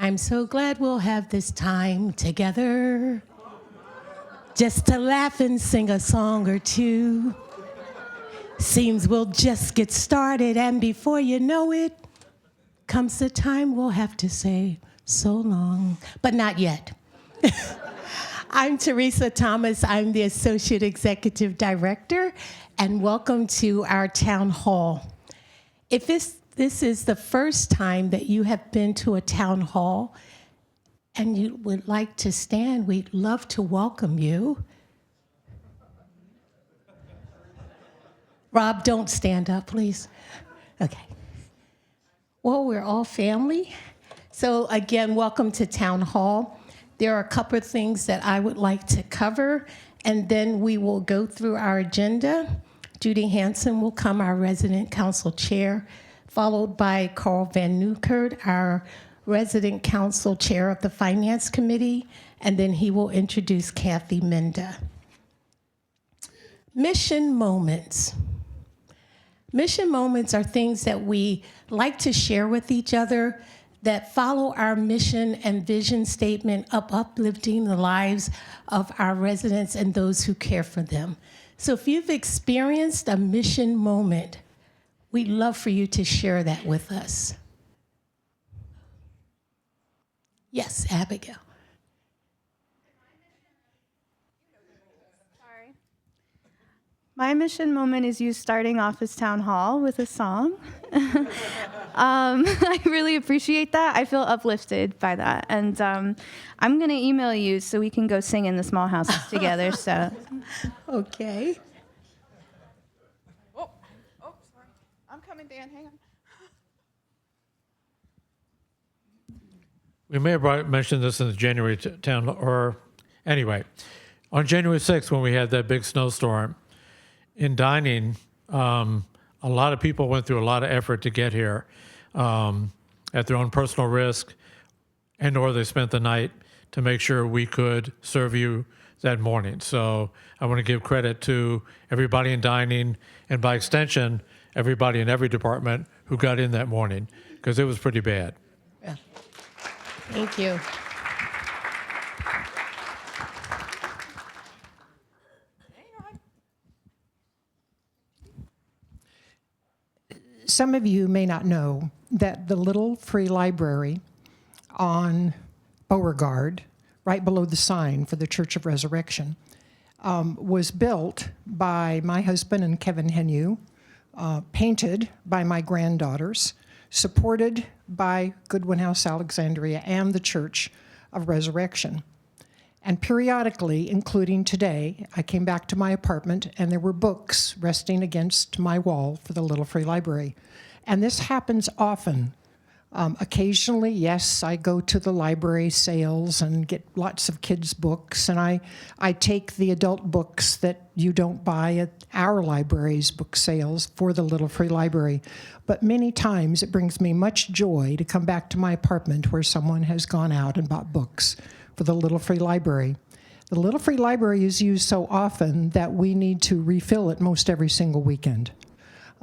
I'm so glad we'll have this time together just to laugh and sing a song or two. Seems we'll just get started, and before you know it, comes the time we'll have to say so long, but not yet. I'm Teresa Thomas. I'm the Associate Executive Director, and welcome to our town hall. If this is the first time that you have been to a town hall and you would like to stand, we'd love to welcome you. Rob, don't stand up, please. Okay. Well, we're all family. So again, welcome to Town Hall. There are a couple of things that I would like to cover, and then we will go through our agenda. Judy Hansen will come, our resident council chair, followed by Carl Van Newkert, our resident council chair of the Finance Committee, and then he will introduce Kathy Minda. Mission moments. Mission moments are things that we like to share with each other that follow our mission and vision statement of uplifting the lives of our residents and those who care for them. So if you've experienced a mission moment, we'd love for you to share that with us. Yes, Abigail. Sorry. My mission moment is you starting off as Town Hall with a song. I really appreciate that. I feel uplifted by that. And I'm going to email you so we can go sing in the small houses together. So. Okay. Oh, sorry. I'm coming, Dan. Hang on. We may have mentioned this in the January town, or anyway, on January 6th when we had that big snowstorm, in dining, a lot of people went through a lot of effort to get here at their own personal risk, and or they spent the night to make sure we could serve you that morning. So I want to give credit to everybody in dining, and by extension, everybody in every department who got in that morning, because it was pretty bad. Yeah. Thank you. Some of you may not know that the little free library on Beauregard, right below the sign for the Church of Resurrection, was built by my husband and Kevin Henu, painted by my granddaughters, supported by Goodwin House Alexandria and the Church of Resurrection. And periodically, including today, I came back to my apartment and there were books resting against my wall for the Little Free Library. And this happens often. Occasionally, yes, I go to the library sales and get lots of kids' books, and I take the adult books that you don't buy at our library's book sales for the Little Free Library. But many times it brings me much joy to come back to my apartment where someone has gone out and bought books for the Little Free Library. The Little Free Library is used so often that we need to refill it most every single weekend.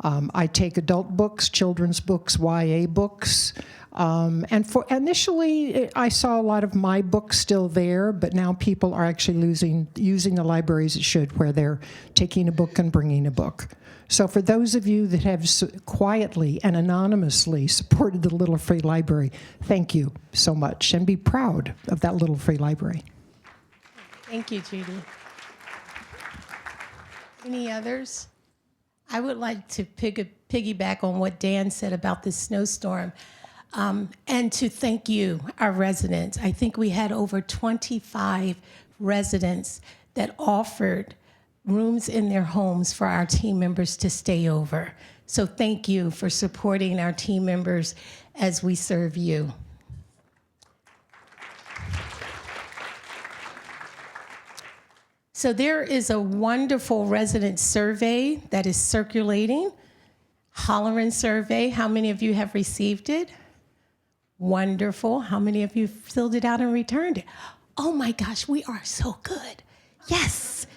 I take adult books, children's books, YA books, and for initially I saw a lot of my books still there, but now people are actually using the library as it should, where they're taking a book and bringing a book. So for those of you that have quietly and anonymously supported the Little Free Library, thank you so much, and be proud of that Little Free Library. Thank you, Judy. Any others? I would like to piggyback on what Dan said about the snowstorm, and to thank you, our residents. I think we had over 25 residents that offered rooms in their homes for our team members to stay over. So thank you for supporting our team members as we serve you. So there is a wonderful resident survey that is circulating, Holleran Survey. How many of you have received it? Wonderful. How many of you filled it out and returned it? Oh my gosh, we are so good. Yes.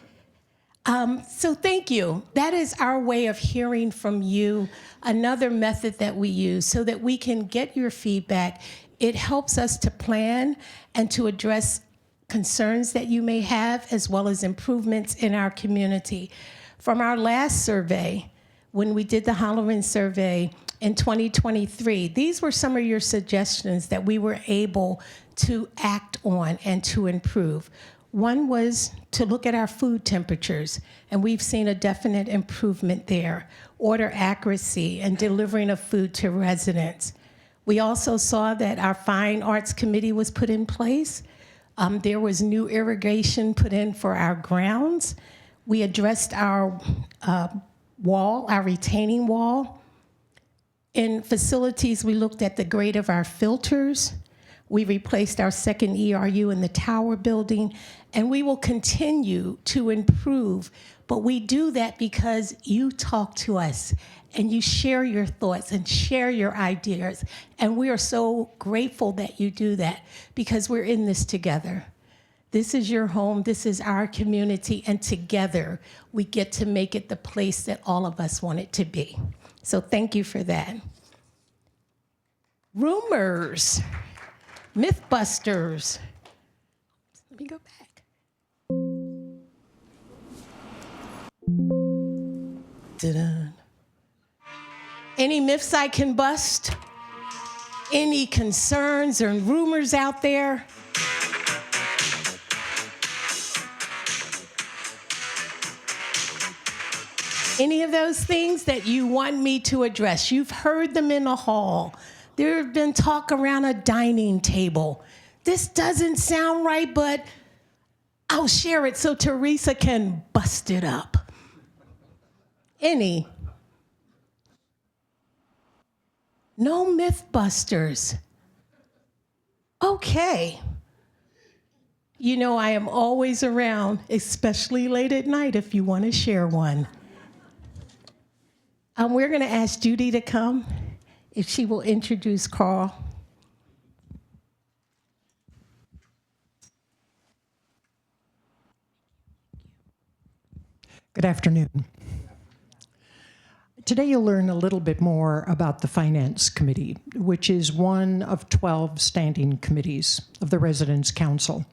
So thank you. That is our way of hearing from you, another method that we use so that we can get your feedback It helps us to plan and to address concerns that you may have, as well as improvements in our community. From our last survey, when we did the Holleran Survey in 2023, these were some of your suggestions that we were able to act on and to improve. One was to look at our food temperatures, and we've seen a definite improvement there. Order accuracy and delivering of food to residents. We also saw that our Fine Arts Committee was put in place. There was new irrigation put in for our grounds. We addressed our wall, our retaining wall. In facilities, we looked at the grade of our filters. We replaced our second ERU in the tower building, and we will continue to improve. But we do that because you talk to us and you share your thoughts and share your ideas. And we are so grateful that you do that, because we're in this together. This is your home, this is our community, and together we get to make it the place that all of us want it to be. So thank you for that. Rumors, Mythbusters. Let me go back. Ta-da. Any myths I can bust? Any concerns or rumors out there? Any of those things that you want me to address? You've heard them in the hall. There have been talk around a dining table. This doesn't sound right, but I'll share it so Teresa can bust it up. Any? No Mythbusters. Okay. You know I am always around, especially late at night if you want to share one. We're going to ask Judy to come, if she will introduce Carl. Good afternoon. Today you'll learn a little bit more about the Finance Committee, which is one of 12 standing committees of the Residents' Council.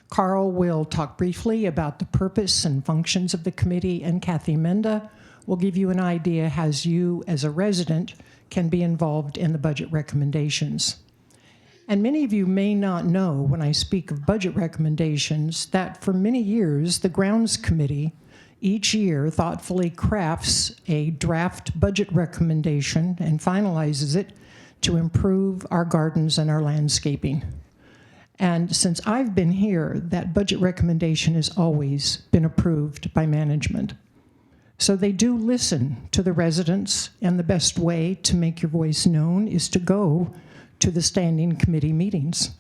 Carl will talk briefly about the purpose and functions of the committee, and Kathy Menda will give you an idea how you, as a resident, can be involved in the budget recommendations. And many of you may not know, when I speak of budget recommendations, that for many years, the Grounds Committee each year thoughtfully crafts a draft budget recommendation and finalizes it to improve our gardens and our landscaping. And since I've been here, that budget recommendation has always been approved by management. So they do listen to the residents, and the best way to make your voice known is to go to the standing committee meetings.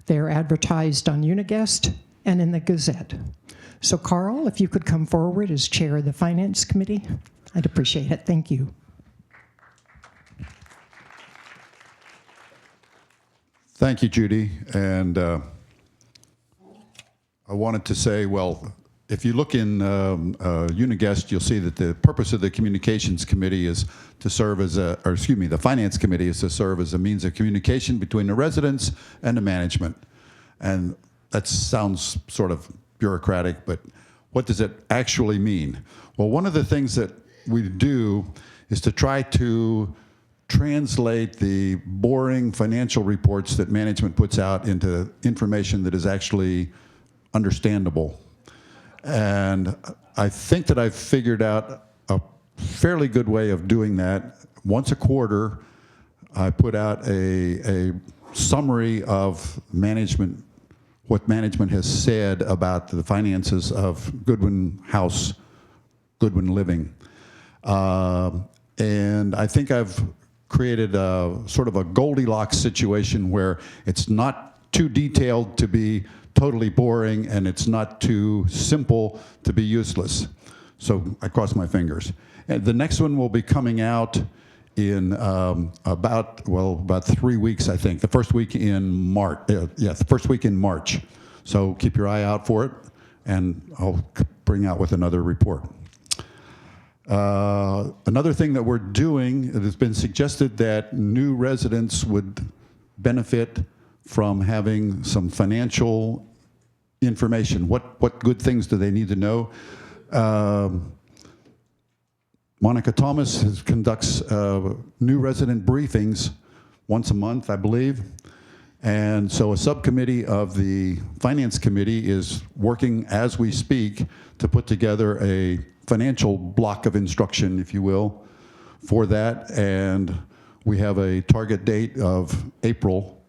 They're advertised on Uniguest and in the Gazette. So Carl, if you could come forward as chair of the Finance Committee, I'd appreciate it. Thank you. Thank you, Judy. And I wanted to say, well, if you look in Uniguest, you'll see that the purpose of the Communications Committee is to serve as the Finance Committee is to serve as a means of communication between the residents and the management. And that sounds sort of bureaucratic, but what does it actually mean? Well, one of the things that we do is to try to translate the boring financial reports that management puts out into information that is actually understandable. And I think that I've figured out a fairly good way of doing that. Once a quarter, I put out a summary of management, what management has said about the finances of Goodwin House, Goodwin Living. And I think I've created a sort of a Goldilocks situation where it's not too detailed to be totally boring, and it's not too simple to be useless. So I cross my fingers. And the next one will be coming out in about 3 weeks, I think. The first week in March. The first week in March. So keep your eye out for it, and I'll bring out with another report. Another thing that we're doing, it has been suggested that new residents would benefit from having some financial information. What good things do they need to know? Monica Thomas conducts new resident briefings once a month, I believe. And so a subcommittee of the Finance Committee is working as we speak to put together a financial block of instruction, if you will, for that. And we have a target date of April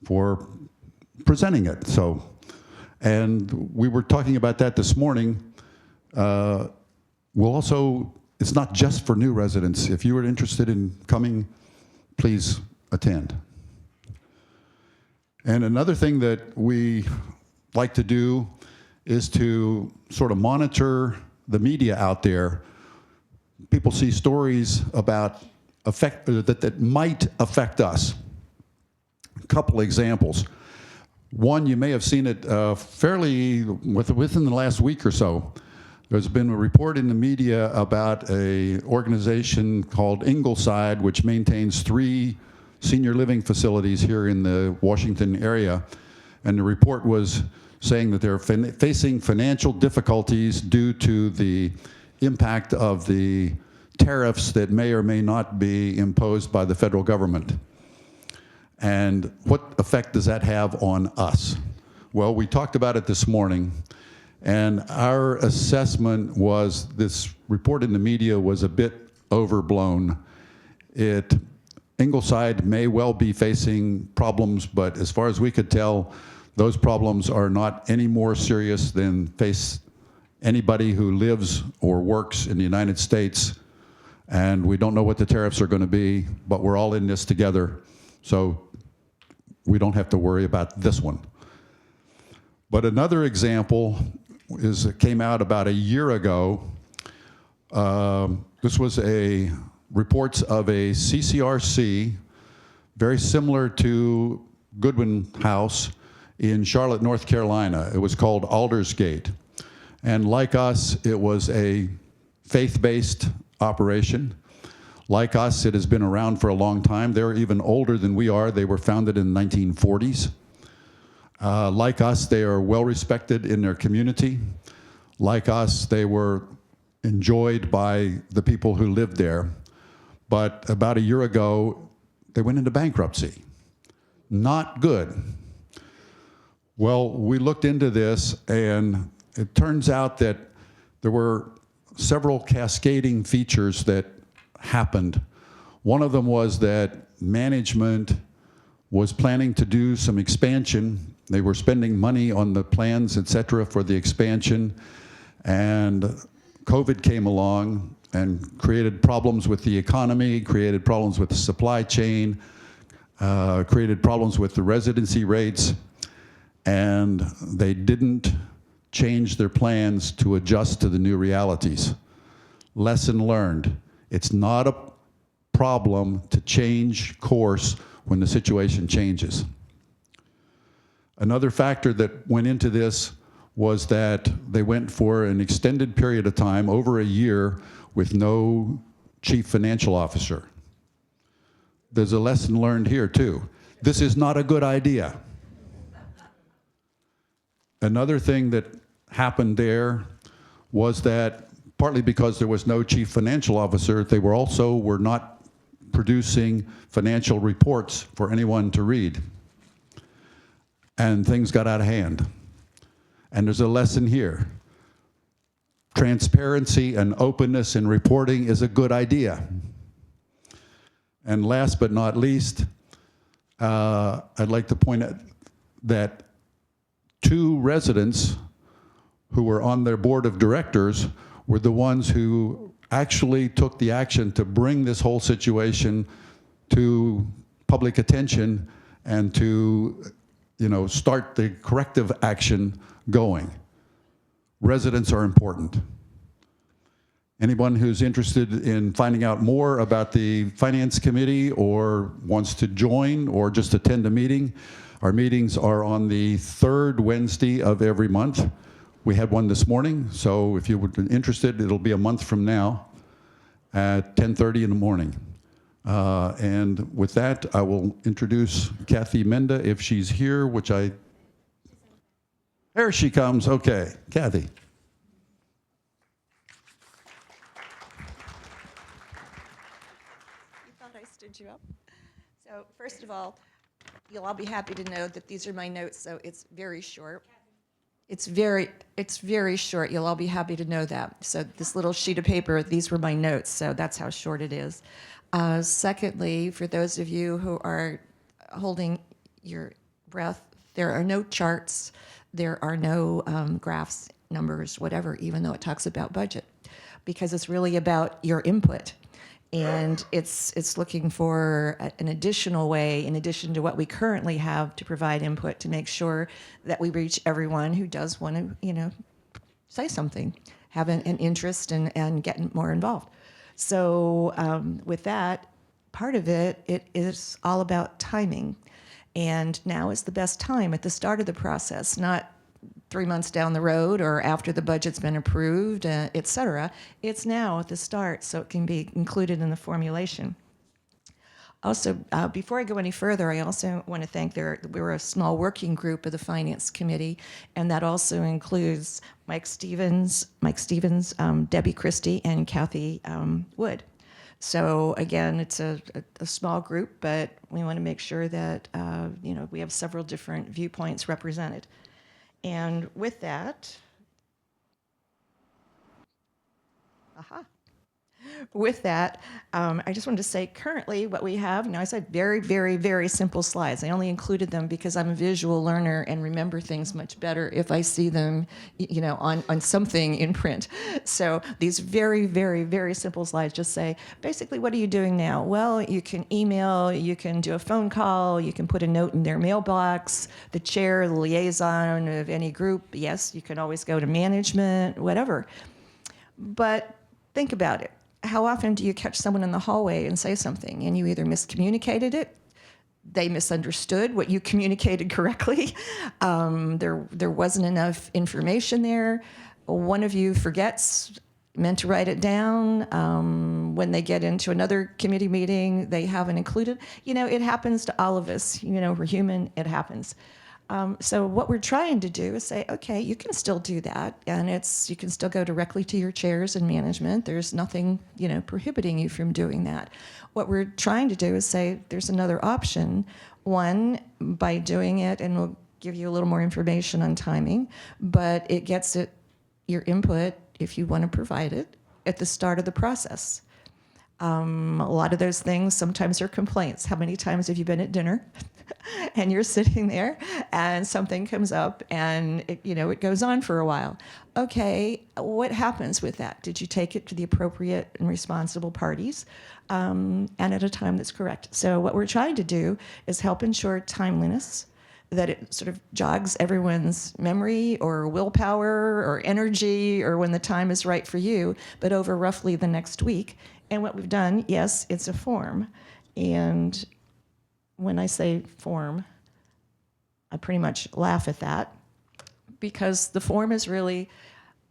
for presenting it. So, and we were talking about that this morning. We'll also, it's not just for new residents. If you are interested in coming, please attend. And another thing that we like to do is to sort of monitor the media out there. People see stories about that might affect us. A couple examples. One, you may have seen it fairly within the last week or so. There's been a report in the media about an organization called Ingleside, which maintains 3 senior living facilities here in the Washington area. And the report was saying that they're facing financial difficulties due to the impact of the tariffs that may or may not be imposed by the federal government. And what effect does that have on us? Well, we talked about it this morning, and our assessment was this report in the media was a bit overblown. Ingleside may well be facing problems, but as far as we could tell, those problems are not any more serious than face anybody who lives or works in the United States. And we don't know what the tariffs are going to be, but we're all in this together, so we don't have to worry about this one. But another example is it came out about a year ago. This was reports of a CCRC, very similar to Goodwin House in Charlotte, North Carolina. It was called Aldersgate. And like us, it was a faith-based operation. Like us, it has been around for a long time. They're even older than we are. They were founded in the 1940s. Like us, they are well respected in their community. Like us, they were enjoyed by the people who lived there. But about a year ago, they went into bankruptcy. Not good. Well, we looked into this, and it turns out that there were several cascading features that happened. One of them was that management was planning to do some expansion. They were spending money on the plans, et cetera, for the expansion, and COVID came along and created problems with the economy, created problems with the supply chain, created problems with the residency rates, and they didn't change their plans to adjust to the new realities. Lesson learned. It's not a problem to change course when the situation changes. Another factor that went into this was that they went for an extended period of time, over a year, with no chief financial officer. There's a lesson learned here too. This is not a good idea. Another thing that happened there was that partly because there was no chief financial officer, they were not producing financial reports for anyone to read. And things got out of hand. And there's a lesson here. Transparency and openness in reporting is a good idea. And last but not least, I'd like to point out that 2 residents who were on their board of directors were the ones who actually took the action to bring this whole situation to public attention and to, start the corrective action going. Residents are important. Anyone who's interested in finding out more about the Finance Committee or wants to join or just attend a meeting, our meetings are on the 3rd Wednesday of every month. We had one this morning, so if you were interested, it'll be a month from now at 10:30 in the morning. And with that, I will introduce Kathy Menda if she's here, which there she comes. Okay, Kathy. You thought I stood you up? So first of all, you'll all be happy to know that these are my notes, so it's very short. It's very short. You'll all be happy to know that. So this little sheet of paper, these were my notes, so that's how short it is. Secondly, for those of you who are holding your breath, there are no charts, there are no graphs, numbers, whatever, even though it talks about budget, because it's really about your input. And it's looking for an additional way, in addition to what we currently have, to provide input to make sure that we reach everyone who does want to, say something, have an interest and get more involved. So with that, part of it is all about timing. And now is the best time at the start of the process, not 3 months down the road or after the budget's been approved, et cetera. It's now at the start, so it can be included in the formulation. Also, before I go any further, I also want to thank we're a small working group of the Finance Committee, and that also includes Mike Stevens, Debbie Christie, and Kathy Wood. So again, it's a small group, but we want to make sure that we have several different viewpoints represented. And with that, I just wanted to say currently what we have, I said very, very, very simple slides. I only included them because I'm a visual learner and remember things much better if I see them, on something in print. So these very, very, very simple slides just say, basically, what are you doing now? Well, you can email, you can do a phone call, you can put a note in their mailbox, the chair, the liaison of any group. Yes, you can always go to management, whatever. But think about it. How often do you catch someone in the hallway and say something and you either miscommunicated it, they misunderstood what you communicated correctly, there wasn't enough information there, one of you forgets, meant to write it down, when they get into another committee meeting, they haven't included. It happens to all of us. We're human, it happens. So what we're trying to do is say, okay, you can still do that, and you can still go directly to your chairs and management. There's nothing, prohibiting you from doing that. What we're trying to do is say there's another option. One, by doing it, and we'll give you a little more information on timing, but it gets your input, if you want to provide it, at the start of the process. A lot of those things sometimes are complaints. How many times have you been at dinner and you're sitting there and something comes up and it goes on for a while? Okay, what happens with that? Did you take it to the appropriate and responsible parties and at a time that's correct? So what we're trying to do is help ensure timeliness, that it sort of jogs everyone's memory or willpower or energy or when the time is right for you, but over roughly the next week. And what we've done, yes, it's a form. And when I say form, I pretty much laugh at that because the form is really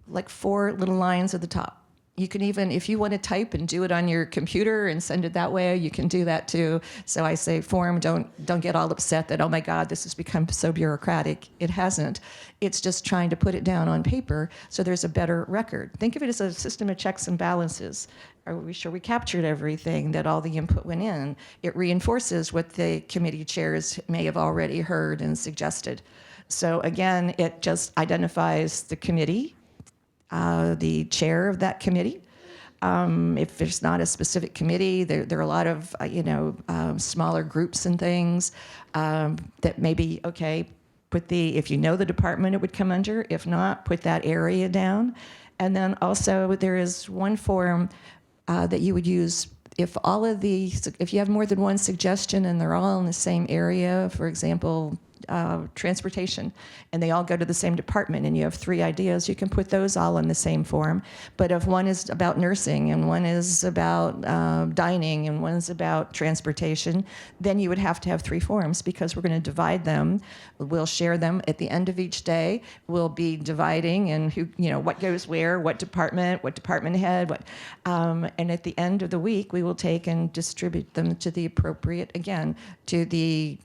like 4 little lines at the top. You can even, if you want to type and do it on your computer and send it that way, you can do that too. So I say form, don't get all upset that, oh my God, this has become so bureaucratic. It hasn't. It's just trying to put it down on paper so there's a better record. Think of it as a system of checks and balances. Are we sure we captured everything, that all the input went in? It reinforces what the committee chairs may have already heard and suggested. So again, it just identifies the committee, the chair of that committee. If there's not a specific committee, there are a lot of smaller groups and things that maybe, okay, if you know the department it would come under. If not, put that area down. And then also there is one form that you would use if you have more than one suggestion and they're all in the same area. For example, transportation, and they all go to the same department, and you have 3 ideas, you can put those all in the same form. But if one is about nursing, and one is about dining, and one is about transportation, then you would have to have 3 forms, because we're going to divide them. We'll share them at the end of each day. We'll be dividing and who, what goes where, what department head, and at the end of the week, we will take and distribute them to the appropriate, again, to the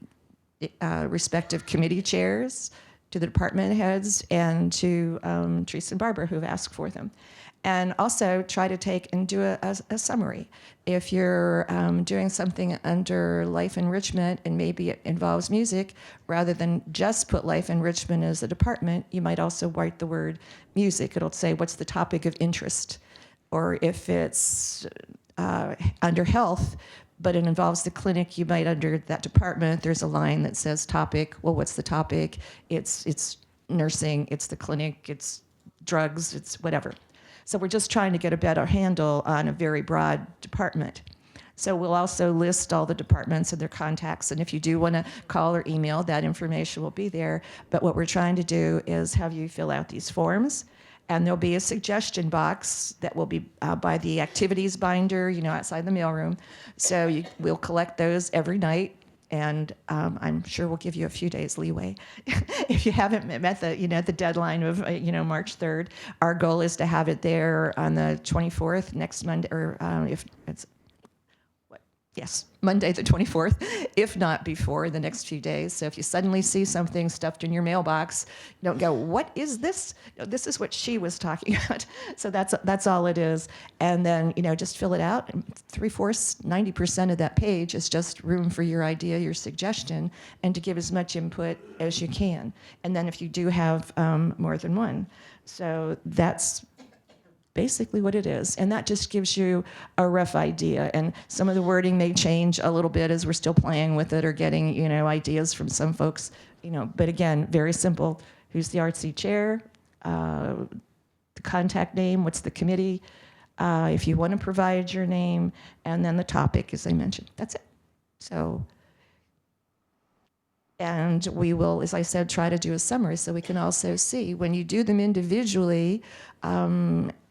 respective committee chairs, to the department heads, and to Teresa and Barbara, who have asked for them. And also try to take and do a summary. If you're doing something under life enrichment and maybe it involves music, rather than just put life enrichment as a department, you might also write the word music. It'll say, what's the topic of interest? Or if it's under health, but it involves the clinic, you might, under that department, there's a line that says topic. Well, what's the topic? It's nursing, it's the clinic, it's drugs, it's whatever. So we're just trying to get a better handle on a very broad department. So we'll also list all the departments and their contacts, and if you do want to call or email, that information will be there. But what we're trying to do is have you fill out these forms, and there'll be a suggestion box that will be by the activities binder, outside the mailroom. So we'll collect those every night, and I'm sure we'll give you a few days leeway if you haven't met the deadline of March 3rd. Our goal is to have it there on the 24th, next Monday, or if it's Monday the 24th, if not before, the next few days. So if you suddenly see something stuffed in your mailbox, don't go, what is this? This is what she was talking about. So that's all it is. And then, just fill it out. 3/4, 90% of that page is just room for your idea, your suggestion, and to give as much input as you can. And then if you do have more than one. So that's basically what it is. And that just gives you a rough idea. And some of the wording may change a little bit as we're still playing with it or getting, ideas from some folks, but again, very simple. Who's the RC chair? The contact name, what's the committee? If you want to provide your name, and then the topic, as I mentioned. That's it. So, and we will, as I said, try to do a summary so we can also see when you do them individually,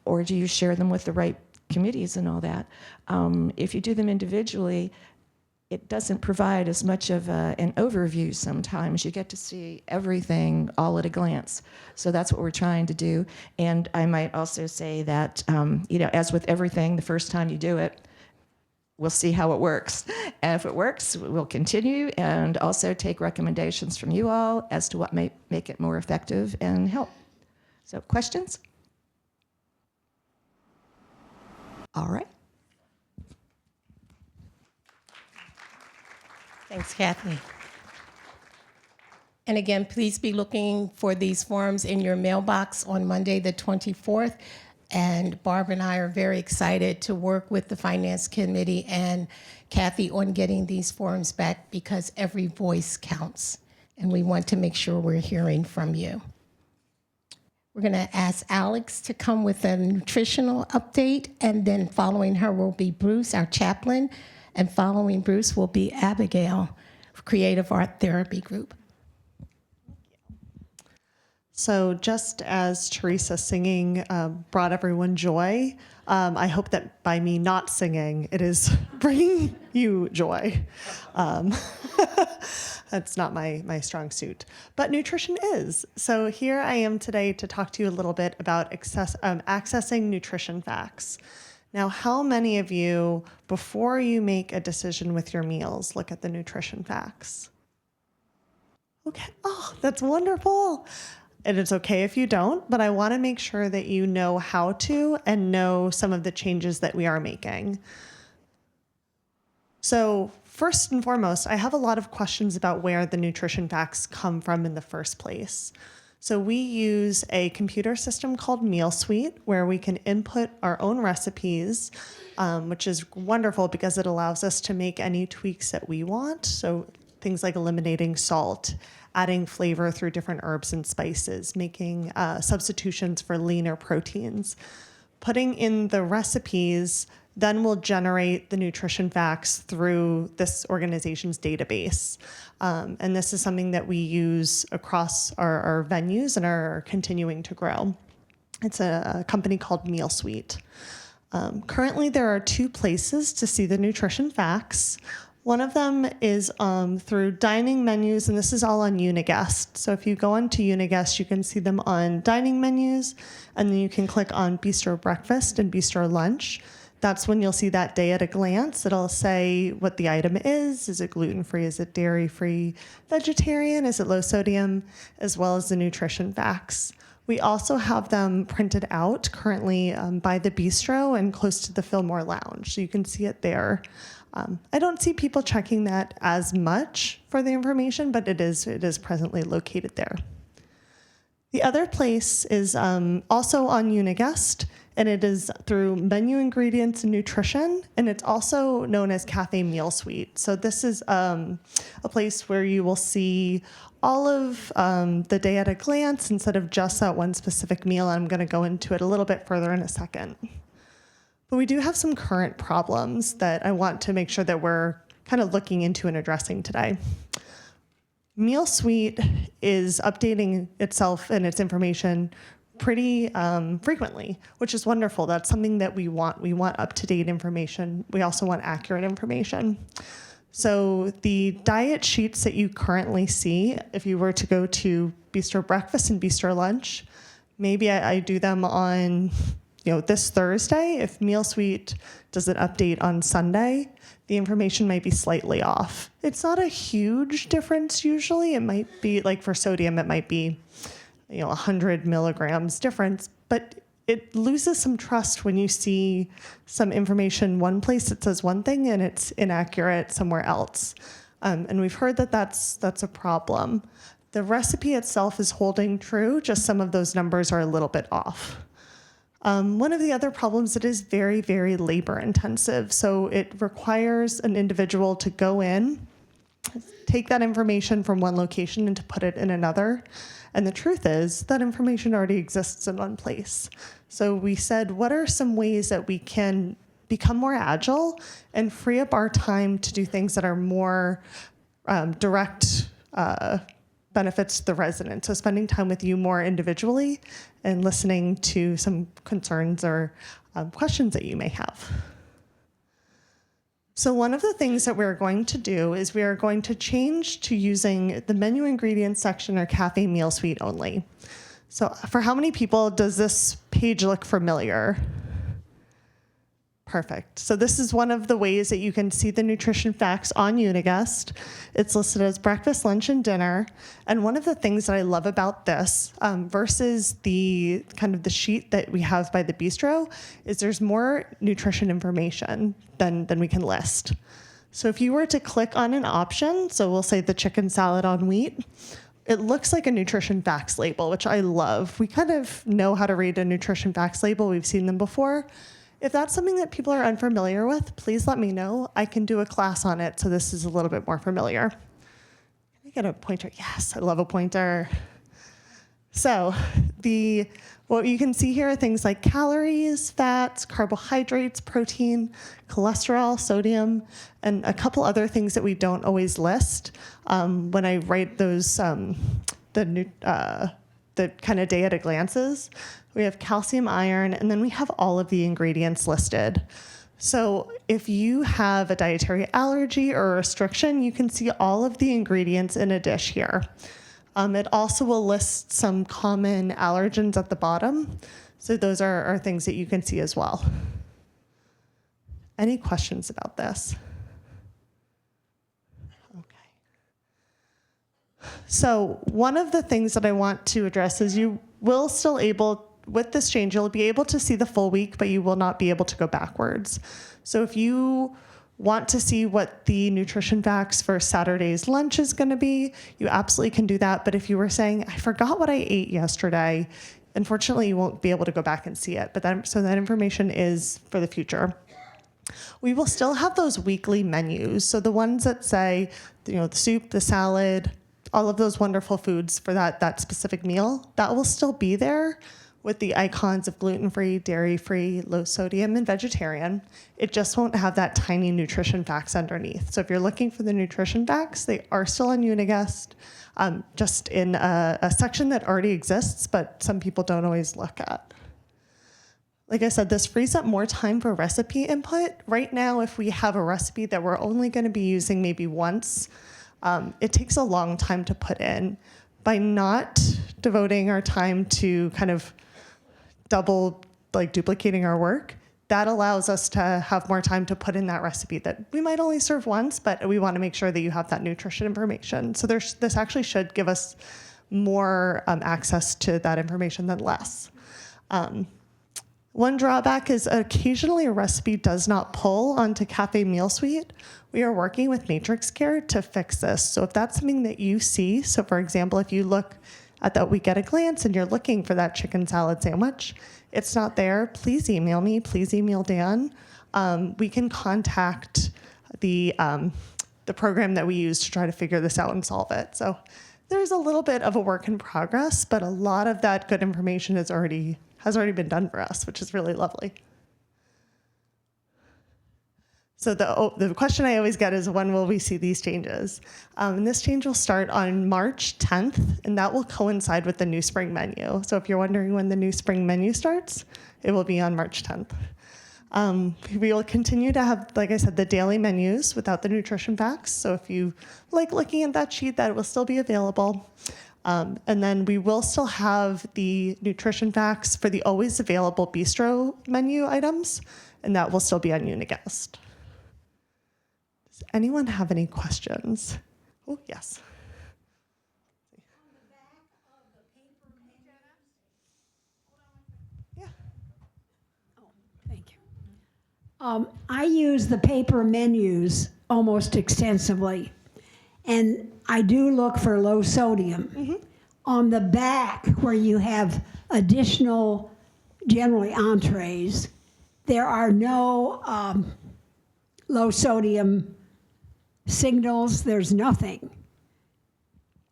or do you share them with the right committees and all that? If you do them individually, it doesn't provide as much of an overview sometimes. You get to see everything all at a glance. So that's what we're trying to do. And I might also say that, as with everything, the first time you do it, we'll see how it works. And if it works, we'll continue and also take recommendations from you all as to what may make it more effective and help. So questions? All right. Thanks, Kathy. And again, please be looking for these forms in your mailbox on Monday, the 24th. And Barb and I are very excited to work with the Finance Committee and Kathy on getting these forms back, because every voice counts. And we want to make sure we're hearing from you. We're going to ask Alex to come with a nutritional update, and then following her will be Bruce, our chaplain, and following Bruce will be Abigail, Creative Art Therapy Group. So just as Teresa singing brought everyone joy, I hope that by me not singing, it is bringing you joy. That's not my strong suit, but nutrition is. So here I am today to talk to you a little bit about accessing nutrition facts. Now, how many of you, before you make a decision with your meals, look at the nutrition facts? Okay, oh, that's wonderful. And it's okay if you don't, but I want to make sure that you know how to and know some of the changes that we are making. So first and foremost, I have a lot of questions about where the nutrition facts come from in the first place. So we use a computer system called Meal Suite, where we can input our own recipes, which is wonderful because it allows us to make any tweaks that we want. So things like eliminating salt, adding flavor through different herbs and spices, making substitutions for leaner proteins, putting in the recipes then will generate the nutrition facts through this organization's database. And this is something that we use across our venues and are continuing to grow. It's a company called MealSuite. Currently, there are 2 places to see the nutrition facts. One of them is through dining menus, and this is all on Uniguest. So if you go onto Uniguest, you can see them on dining menus, and then you can click on Bistro Breakfast and Bistro Lunch. That's when you'll see that day at a glance. It'll say what the item is. Is it gluten-free? Is it dairy-free? Vegetarian? Is it low sodium? As well as the nutrition facts. We also have them printed out currently by the bistro and close to the Fillmore Lounge, so you can see it there. I don't see people checking that as much for the information, but it is presently located there. The other place is also on Uniguest, and it is through Menu Ingredients and Nutrition, and it's also known as Cafe Meal Suite. So this is a place where you will see all of the day at a glance instead of just that one specific meal. I'm going to go into it a little bit further in a second. But we do have some current problems that I want to make sure that we're kind of looking into and addressing today. MealSuite is updating itself and its information pretty frequently, which is wonderful. That's something that we want. We want up-to-date information. We also want accurate information. So the diet sheets that you currently see, if you were to go to Bistro Breakfast and Bistro Lunch, maybe I do them on this Thursday. If MealSuite does an update on Sunday, the information might be slightly off. It's not a huge difference usually. It might be, like for sodium, it might be 100 milligrams difference, but it loses some trust when you see some information one place that says one thing and it's inaccurate somewhere else. And we've heard that that's a problem. The recipe itself is holding true, just some of those numbers are a little bit off. One of the other problems, it is very, very labor intensive. So it requires an individual to go in, take that information from one location and to put it in another. And the truth is that information already exists in one place. So we said, what are some ways that we can become more agile and free up our time to do things that are more direct benefits to the resident? So spending time with you more individually and listening to some concerns or questions that you may have. So one of the things that we're going to do is we are going to change to using the menu ingredients section or Cafe Meal Suite only. So for how many people does this page look familiar? Perfect. So this is one of the ways that you can see the nutrition facts on Uniguest. It's listed as breakfast, lunch, and dinner. And one of the things that I love about this versus the kind of the sheet that we have by the bistro is there's more nutrition information than we can list. So if you were to click on an option, so we'll say the chicken salad on wheat, it looks like a nutrition facts label, which I love. We kind of know how to read a nutrition facts label. We've seen them before. If that's something that people are unfamiliar with, please let me know. I can do a class on it so this is a little bit more familiar. Can I get a pointer? Yes, I love a pointer. So what you can see here are things like calories, fats, carbohydrates, protein, cholesterol, sodium, and a couple other things that we don't always list. When I write those, the kind of day at a glances, we have calcium, iron, and then we have all of the ingredients listed. So if you have a dietary allergy or restriction, you can see all of the ingredients in a dish here. It also will list some common allergens at the bottom. So those are things that you can see as well. Any questions about this? Okay. So one of the things that I want to address is you will still with this change, you'll be able to see the full week, but you will not be able to go backwards. So if you want to see what the nutrition facts for Saturday's lunch is going to be, you absolutely can do that. But if you were saying, I forgot what I ate yesterday, unfortunately, you won't be able to go back and see it. So that information is for the future. We will still have those weekly menus. So the ones that say, the soup, the salad, all of those wonderful foods for that specific meal, that will still be there. with the icons of gluten-free, dairy-free, low sodium, and vegetarian. It just won't have that tiny nutrition facts underneath. So if you're looking for the nutrition facts, they are still on Uniguest, just in a section that already exists, but some people don't always look at. Like I said, this frees up more time for recipe input. Right now, if we have a recipe that we're only going to be using maybe once, it takes a long time to put in. By not devoting our time to kind of duplicating our work, that allows us to have more time to put in that recipe that we might only serve once, but we want to make sure that you have that nutrition information. So this actually should give us more access to that information than less. One drawback is occasionally a recipe does not pull onto Cafe Meal Suite. We are working with Matrix Care to fix this. So if that's something that you see, so for example, if you look at that Week at a Glance and you're looking for that chicken salad sandwich, it's not there, please email me, please email Dan. We can contact the program that we use to try to figure this out and solve it. So there's a little bit of a work in progress, but a lot of that good information has already been done for us, which is really lovely. So the question I always get is, when will we see these changes? And this change will start on March 10th, and that will coincide with the new spring menu. So if you're wondering when the new spring menu starts, it will be on March 10th. We will continue to have, like I said, the daily menus without the nutrition facts. So if you like looking at that sheet, that will still be available. And then we will still have the nutrition facts for the always available bistro menu items, and that will still be on Uniguest. Does anyone have any questions? Oh, yes. Yeah. Thank you. I use the paper menus almost extensively, and I do look for low sodium. Mm-hmm. On the back, where you have additional, generally entrees, there are no low sodium signals. There's nothing.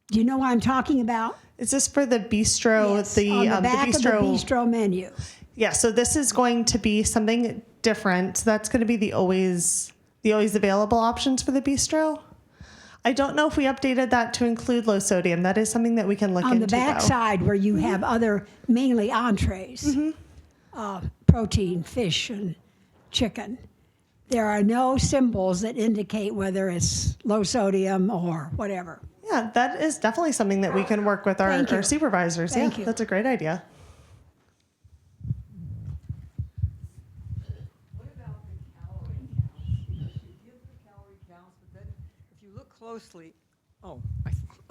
Do you know what I'm talking about? Is this for the bistro? Yes, on the back of the bistro menu. Yeah, so this is going to be something different. So that's going to be the always available options for the bistro. I don't know if we updated that to include low sodium. That is something that we can look into. On the back side, where you have other, mainly entrees, protein, fish, and chicken, there are no symbols that indicate whether it's low sodium or whatever. Yeah, that is definitely something that we can work with our supervisors. Thank you. That's a great idea. What about the calorie counts? You give the calorie counts, but then if you look closely,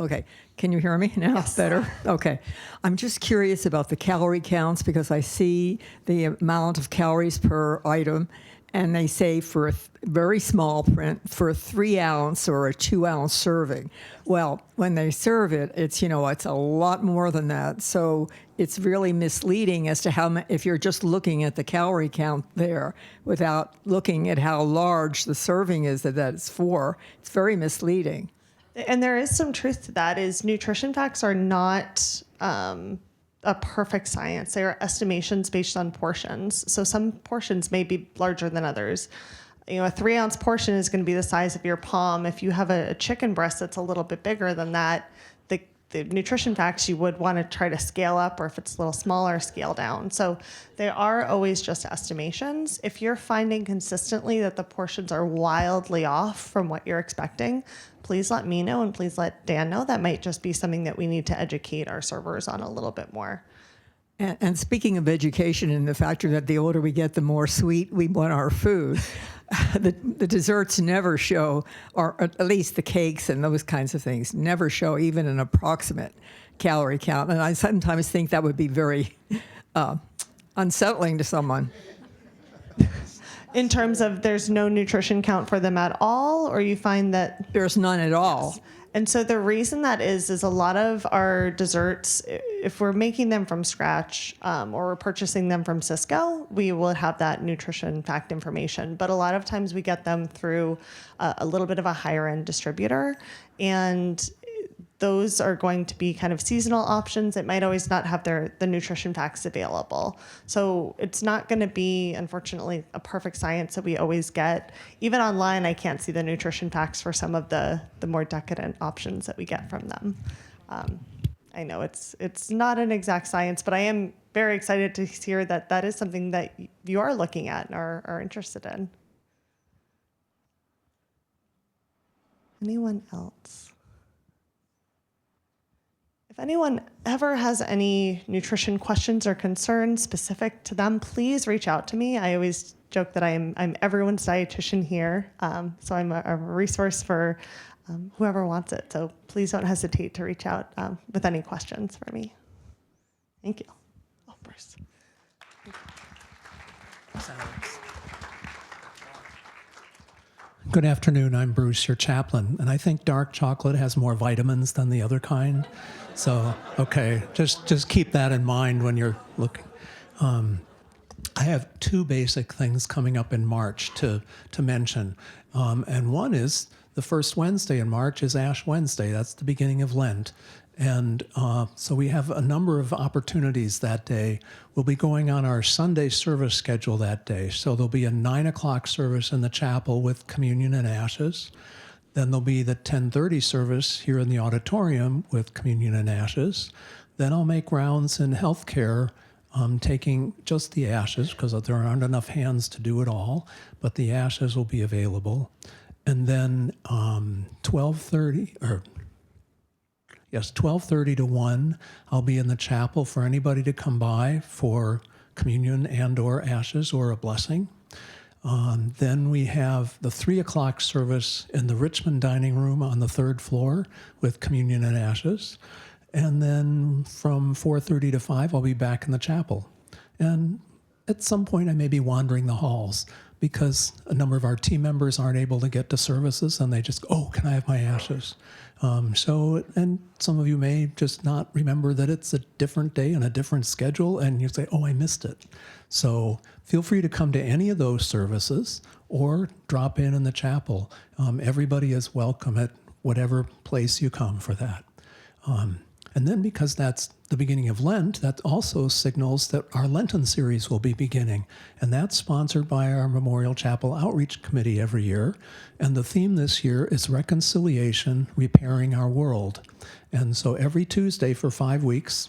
okay. Can you hear me now? Yes. Better? Okay. I'm just curious about the calorie counts because I see the amount of calories per item, and they say for a very small print for a 3-ounce or a 2-ounce serving. Well, when they serve it, it's a lot more than that. So it's really misleading as to how if you're just looking at the calorie count there without looking at how large the serving is that it's for. It's very misleading. And there is some truth to that. Is nutrition facts are not a perfect science. They are estimations based on portions. So some portions may be larger than others. A 3-ounce portion is going to be the size of your palm. If you have a chicken breast that's a little bit bigger than that, the nutrition facts you would want to try to scale up, or if it's a little smaller, scale down. So they are always just estimations. If you're finding consistently that the portions are wildly off from what you're expecting, please let me know, and please let Dan know. That might just be something that we need to educate our servers on a little bit more. And speaking of education and the factor that the older we get, the more sweet we want our food, the desserts never show, or at least the cakes and those kinds of things, never show even an approximate calorie count. And I sometimes think that would be very unsettling to someone. In terms of there's no nutrition count for them at all, or you find that There's none at all. Yes. And so the reason that is a lot of our desserts, if we're making them from scratch or we're purchasing them from Cisco, we will have that nutrition fact information. But a lot of times we get them through a little bit of a higher end distributor, and those are going to be kind of seasonal options. It might always not have the nutrition facts available. So it's not going to be, unfortunately, a perfect science that we always get. Even online, I can't see the nutrition facts for some of the more decadent options that we get from them. I know it's not an exact science, but I am very excited to hear that that is something that you are looking at and are interested in. Anyone else? If anyone ever has any nutrition questions or concerns specific to them, please reach out to me. I always joke that I'm everyone's dietitian here, so I'm a resource for whoever wants it. So please don't hesitate to reach out with any questions for me. Thank you. Oh, Bruce. Good afternoon. I'm Bruce, your chaplain, and I think dark chocolate has more vitamins than the other kind. So, okay, just keep that in mind when you're looking. I have two basic things coming up in March to mention, and one is the first Wednesday in March is Ash Wednesday. That's the beginning of Lent. And so we have a number of opportunities that day. We'll be going on our Sunday service schedule that day. So there'll be a 9 o'clock service in the chapel with communion and ashes. Then there'll be the 10:30 service here in the auditorium with communion and ashes. Then I'll make rounds in healthcare, taking just the ashes because there aren't enough hands to do it all, but the ashes will be available. And then 12:30 to 1, I'll be in the chapel for anybody to come by for communion and or ashes or a blessing. Then we have the 3 o'clock service in the Richmond dining room on the 3rd floor with communion and ashes. And then from 4:30 to 5, I'll be back in the chapel. And at some point, I may be wandering the halls because a number of our team members aren't able to get to services and they just go, oh, can I have my ashes? And some of you may just not remember that it's a different day and a different schedule, and you say, oh, I missed it. So feel free to come to any of those services or drop in the chapel. Everybody is welcome at whatever place you come for that. And then because that's the beginning of Lent, that also signals that our Lenten series will be beginning. And that's sponsored by our Memorial Chapel Outreach Committee every year. And the theme this year is Reconciliation, Repairing Our World. And so every Tuesday for 5 weeks,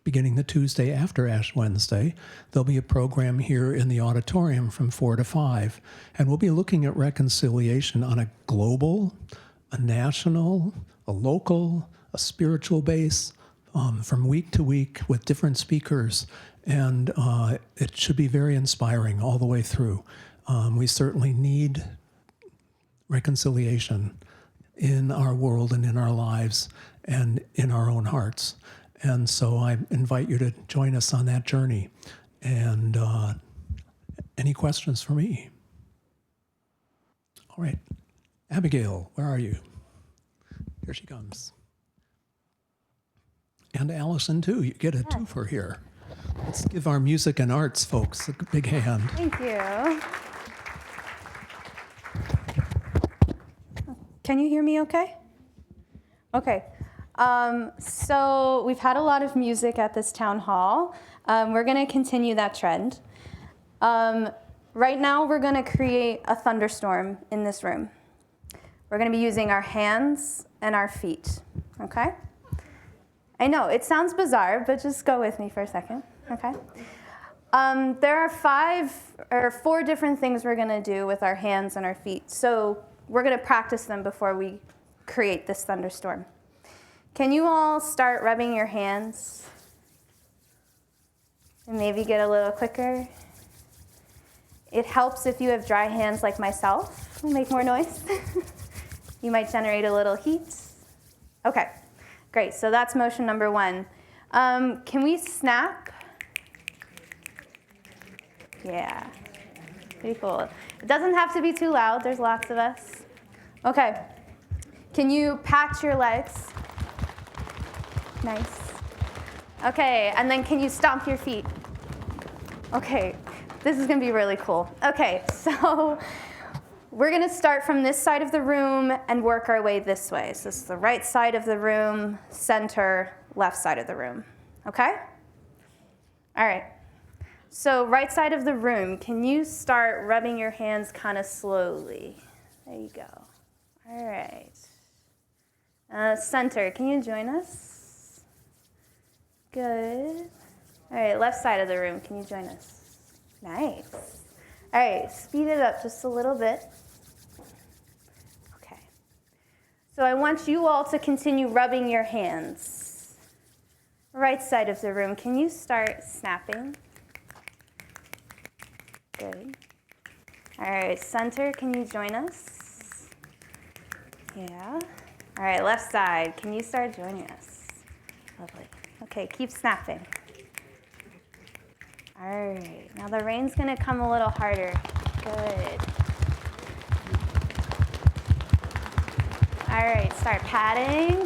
beginning the Tuesday after Ash Wednesday, there'll be a program here in the auditorium from 4 to 5. And we'll be looking at reconciliation on a global, a national, a local, a spiritual base, from week to week with different speakers, and it should be very inspiring all the way through. We certainly need reconciliation in our world and in our lives and in our own hearts. And so I invite you to join us on that journey. And any questions for me? All right. Abigail, where are you? Here she comes. And Allison, too. You get a twofer here. Let's give our music and arts folks a big hand. Thank you. Can you hear me okay? Okay. So we've had a lot of music at this town hall. We're going to continue that trend. Right now, we're going to create a thunderstorm in this room. We're going to be using our hands and our feet, okay? I know, it sounds bizarre, but just go with me for a second, okay? There are 4 different things we're gonna do with our hands and our feet. So we're gonna practice them before we create this thunderstorm. Can you all start rubbing your hands? And maybe get a little quicker. It helps if you have dry hands like myself. Make more noise. You might generate a little heat. Okay. Great, so that's motion number 1. Can we snap? Yeah, pretty cool. It doesn't have to be too loud, there's lots of us. Okay, can you pat your legs? Nice. Okay, and then can you stomp your feet? Okay, this is gonna be really cool. Okay, so we're going to start from this side of the room and work our way this way. So this is the right side of the room, center, left side of the room. Okay? All right. So right side of the room, can you start rubbing your hands kind of slowly? There you go. All right. Center, can you join us? Good. All right, left side of the room, can you join us? Nice. All right, speed it up just a little bit. Okay. So I want you all to continue rubbing your hands. Right side of the room, can you start snapping? Good. All right, center, can you join us? Yeah. All right, left side, can you start joining us? Lovely. Okay, keep snapping. All right, now the rain's gonna come a little harder. Good. All right, start patting.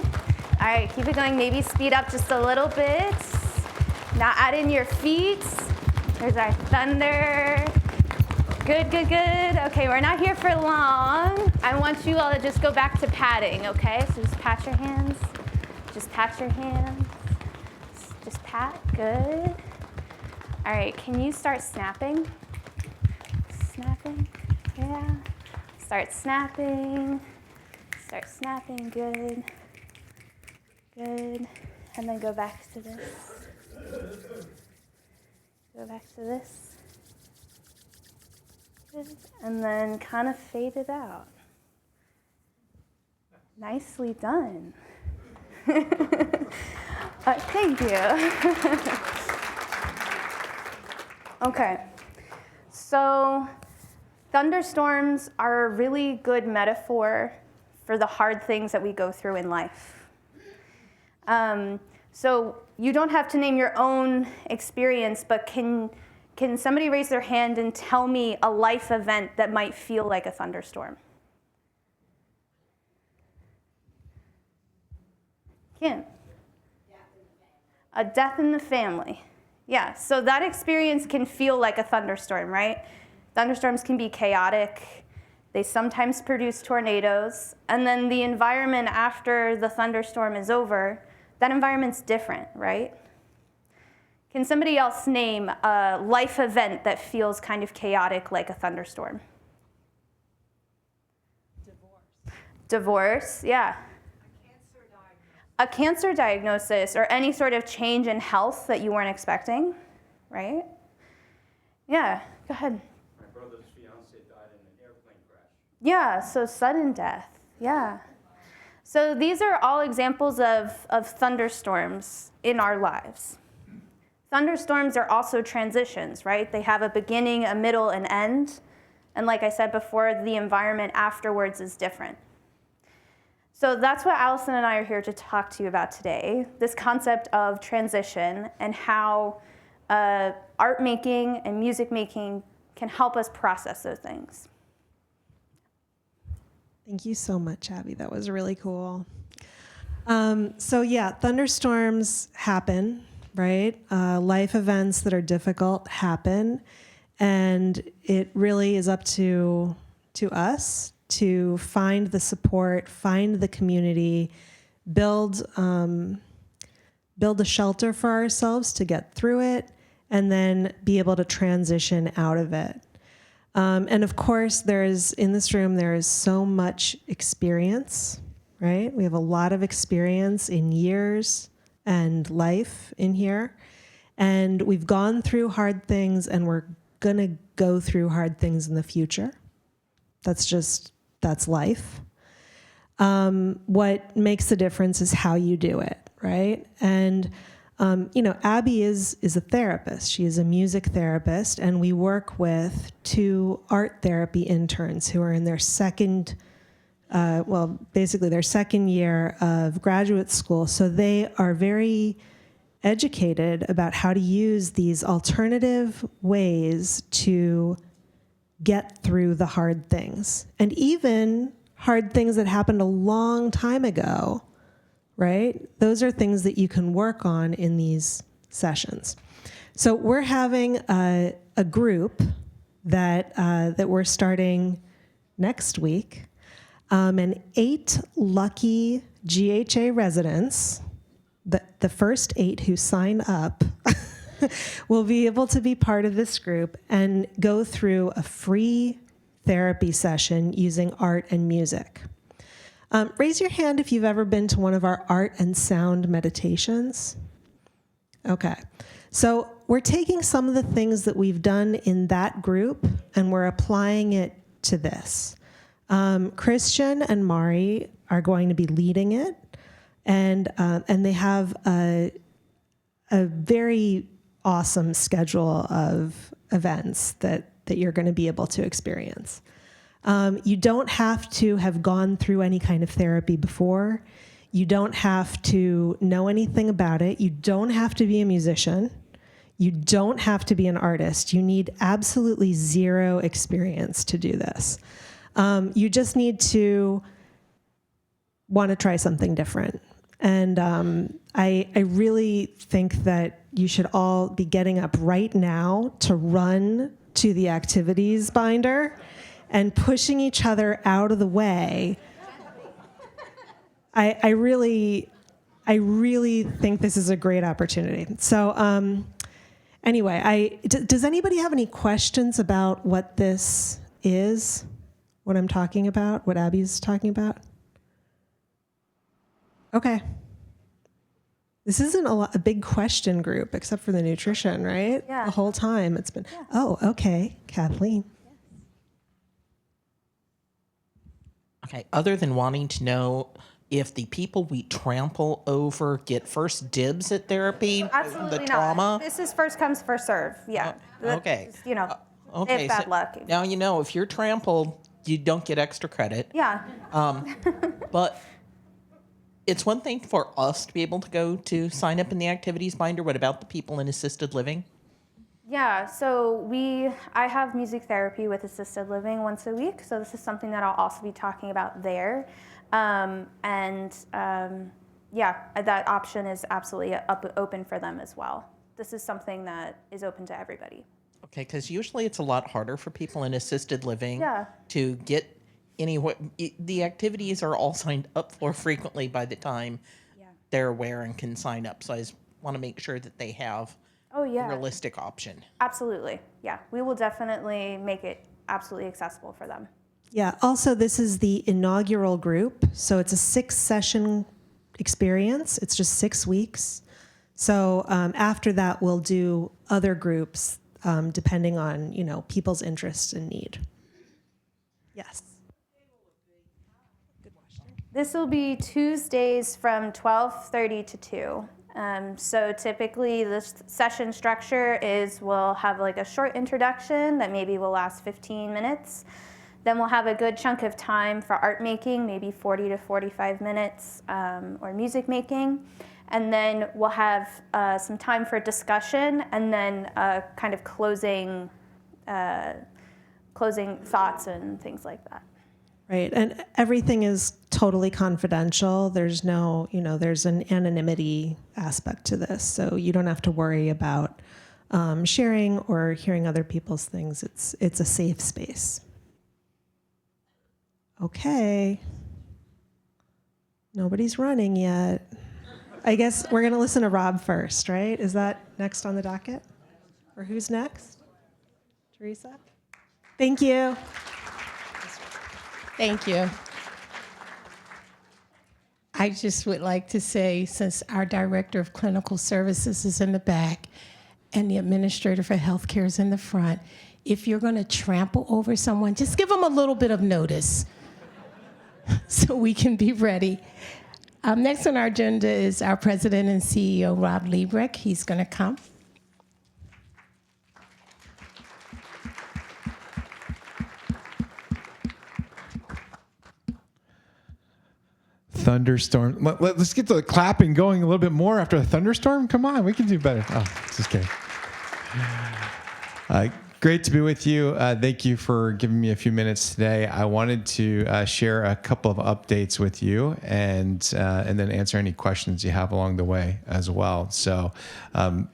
All right, keep it going, maybe speed up just a little bit. Now add in your feet. There's our thunder. Good, good, good. Okay, we're not here for long. I want you all to just go back to patting, okay? So just pat your hands. Just pat your hands. Just pat, good. All right, can you start snapping? Snapping, yeah. Start snapping. Start snapping, good. Good. And then go back to this. Go back to this. Good. And then kind of fade it out. Nicely done. Thank you. Okay, so thunderstorms are a really good metaphor for the hard things that we go through in life. So you don't have to name your own experience, but can somebody raise their hand and tell me a life event that might feel like a thunderstorm? Kim? A death in the family. Yeah, so that experience can feel like a thunderstorm, right? Thunderstorms can be chaotic. They sometimes produce tornadoes. And then the environment after the thunderstorm is over, that environment's different, right? Can somebody else name a life event that feels kind of chaotic like a thunderstorm? Divorce, yeah. A cancer diagnosis or any sort of change in health that you weren't expecting, right? Yeah, go ahead. My brother's fiance died in an airplane crash. Yeah, so sudden death, yeah. So these are all examples of thunderstorms in our lives. Thunderstorms are also transitions, right? They have a beginning, a middle, and end. And like I said before, the environment afterwards is different. So that's what Allison and I are here to talk to you about today, this concept of transition and how art making and music making can help us process those things. Thank you so much, Abby. That was really cool. So yeah, thunderstorms happen, right? Life events that are difficult happen, and it really is up to us to find the support, find the community, build a shelter for ourselves to get through it, and then be able to transition out of it. And of course, in this room, there is so much experience, right? We have a lot of experience in years and life in here. And we've gone through hard things, and we're gonna go through hard things in the future. That's life. What makes the difference is how you do it, right? And Abby is a therapist. She is a music therapist, and we work with 2 art therapy interns who are in their second year of graduate school. So they are very educated about how to use these alternative ways to get through the hard things, and even hard things that happened a long time ago, right? Those are things that you can work on in these sessions. So we're having a group that we're starting next week. And 8 lucky GHA residents, the first 8 who sign up, will be able to be part of this group and go through a free therapy session using art and music. Raise your hand if you've ever been to one of our art and sound meditations. Okay. So we're taking some of the things that we've done in that group and we're applying it to this. Christian and Mari are going to be leading it, and they have a very awesome schedule of events that you're going to be able to experience. You don't have to have gone through any kind of therapy before. You don't have to know anything about it. You don't have to be a musician. You don't have to be an artist. You need absolutely zero experience to do this. You just need to want to try something different. And I really think that you should all be getting up right now to run to the activities binder and pushing each other out of the way. I really think this is a great opportunity. So anyway, does anybody have any questions about what this is? What I'm talking about? What Abby's talking about? Okay. This isn't a big question group, except for the nutrition, right? Yeah. The whole time it's been, Yeah. Oh, okay, Kathleen. Okay, other than wanting to know if the people we trample over get first dibs at therapy, Absolutely the trauma. not. This is first comes, first serve. Yeah. Okay. You know, Okay, they have bad so luck. now you know if you're trampled, you don't get extra credit. Yeah. But it's one thing for us to be able to go to sign up in the activities binder. What about the people in assisted living? Yeah, so I have music therapy with assisted living once a week, so this is something that I'll also be talking about there. Yeah, that option is absolutely open for them as well. This is something that is open to everybody. Okay, because usually it's a lot harder for people in assisted living Yeah. to get anywhere. The activities are all signed up for frequently by the time they're aware and can sign up. So I just want to make sure that they have Oh, yeah. a realistic option. Absolutely. Yeah, we will definitely make it absolutely accessible for them. Yeah, also this is the inaugural group, so it's a 6-session experience. It's just 6 weeks. So after that, we'll do other groups depending on, people's interests and need. Yes. This will be Tuesdays from 12:30 to 2. So typically the session structure is we'll have like a short introduction that maybe will last 15 minutes. Then we'll have a good chunk of time for art making, maybe 40 to 45 minutes, or music making. And then we'll have some time for discussion and then kind of closing thoughts and things like that. Right, and everything is totally confidential. There's no, there's an anonymity aspect to this, so you don't have to worry about sharing or hearing other people's things. It's a safe space. Okay. Nobody's running yet. I guess we're going to listen to Rob first, right? Is that next on the docket? Or who's next? Teresa? Thank you. Thank you. I just would like to say, since our Director of Clinical Services is in the back and the Administrator for Healthcare is in the front, if you're going to trample over someone, just give them a little bit of notice so we can be ready. Next on our agenda is our President and CEO, Rob Liebrecht. He's going to come. Thunderstorm. Let's get the clapping going a little bit more after a thunderstorm. Come on, we can do better. Oh, just kidding. Great to be with you. Thank you for giving me a few minutes today. I wanted to share a couple of updates with you and then answer any questions you have along the way as well. So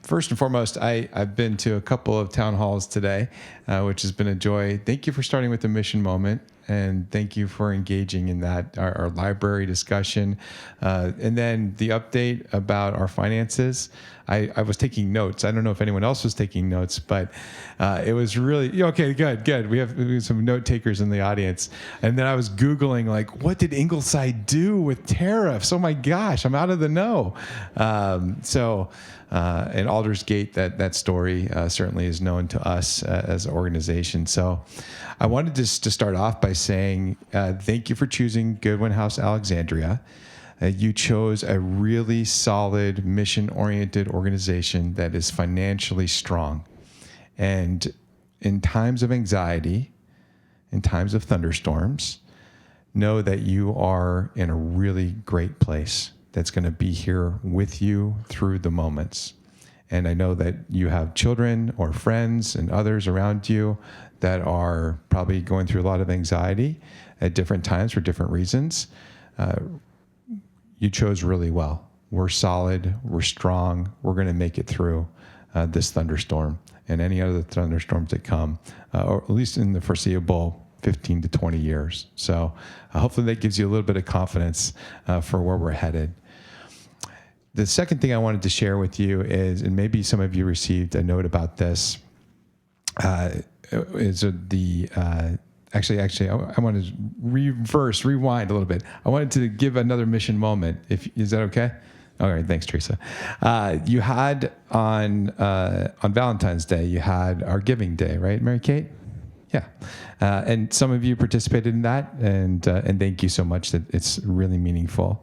first and foremost, I've been to a couple of town halls today, which has been a joy. Thank you for starting with the mission moment and thank you for engaging in that, our library discussion. And then the update about our finances. I was taking notes. I don't know if anyone else was taking notes, but it was really, okay, good. We have some note takers in the audience. And then I was Googling, like, what did Ingleside do with tariffs? Oh my gosh, I'm out of the know. And Aldersgate, that story certainly is known to us as an organization. So I wanted just to start off by saying thank you for choosing Goodwin House Alexandria. You chose a really solid, mission-oriented organization that is financially strong. And in times of anxiety, in times of thunderstorms, know that you are in a really great place that's going to be here with you through the moments. And I know that you have children or friends and others around you that are probably going through a lot of anxiety at different times for different reasons. You chose really well. We're solid, we're strong, we're going to make it through this thunderstorm and any other thunderstorms that come, or at least in the foreseeable 15 to 20 years. So hopefully that gives you a little bit of confidence for where we're headed. The second thing I wanted to share with you is, and maybe some of you received a note about this, is Actually, I want to rewind a little bit. I wanted to give another mission moment. Is that okay? All right, thanks, Teresa. You had on Valentine's Day, you had our Giving Day, right, Mary Kate? Yeah, and some of you participated in that, and thank you so much. That it's really meaningful.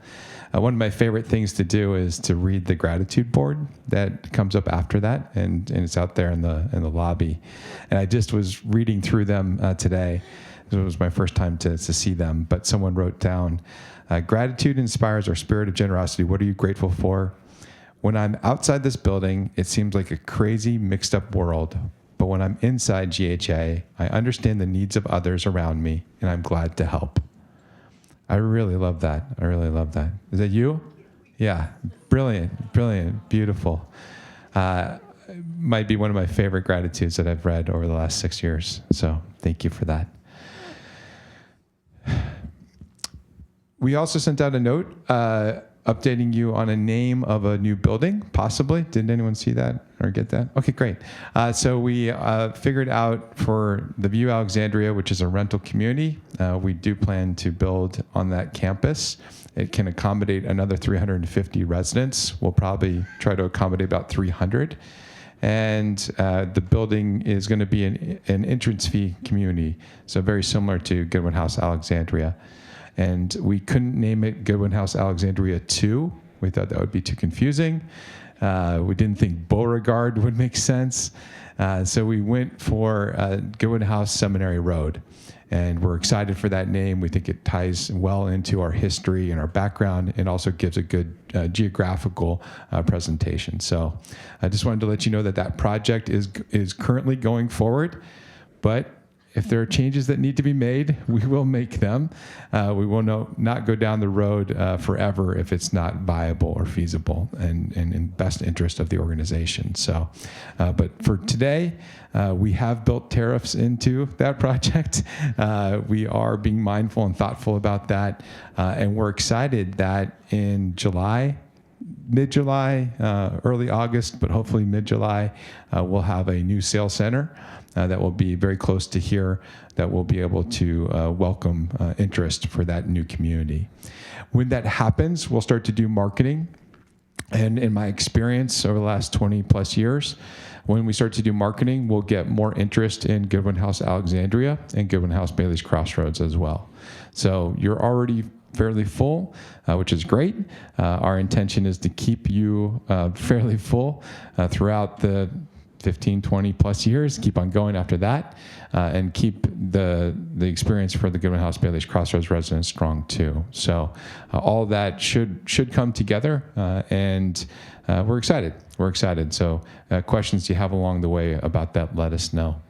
One of my favorite things to do is to read the gratitude board that comes up after that, and it's out there in the lobby. And I just was reading through them today. It was my first time to see them, but someone wrote down, gratitude inspires our spirit of generosity. What are you grateful for? When I'm outside this building, it seems like a crazy, mixed up world. But when I'm inside GHA, I understand the needs of others around me, and I'm glad to help. I really love that. Is that you? Yeah. Brilliant. Beautiful. Might be one of my favorite gratitudes that I've read over the last 6 years. So thank you for that. We also sent out a note updating you on a name of a new building, possibly. Did anyone see that or get that? Okay, great. So we figured out for the View Alexandria, which is a rental community, we do plan to build on that campus. It can accommodate another 350 residents. We'll probably try to accommodate about 300. And the building is going to be an entrance fee community, so very similar to Goodwin House Alexandria. And we couldn't name it Goodwin House Alexandria 2. We thought that would be too confusing. We didn't think Beauregard would make sense. So we went for Goodwin House Seminary Road. And we're excited for that name. We think it ties well into our history and our background, and also gives a good geographical presentation. So I just wanted to let you know that project is currently going forward, but if there are changes that need to be made, we will make them. We will not go down the road forever if it's not viable or feasible and in best interest of the organization. So, but for today, we have built tariffs into that project. We are being mindful and thoughtful about that. And we're excited that in July, mid-July, early August, but hopefully mid-July, we'll have a new sales center that will be very close to here, that will be able to welcome interest for that new community. When that happens, we'll start to do marketing. And in my experience over the last 20 plus years, when we start to do marketing, we'll get more interest in Goodwin House Alexandria and Goodwin House Bailey's Crossroads as well. So you're already fairly full, which is great. Our intention is to keep you fairly full throughout the 15, 20 plus years, keep on going after that, and keep the experience for the Goodwin House Bailey's Crossroads residents strong too. So all that should come together, and we're excited. So questions you have along the way about that, let us know.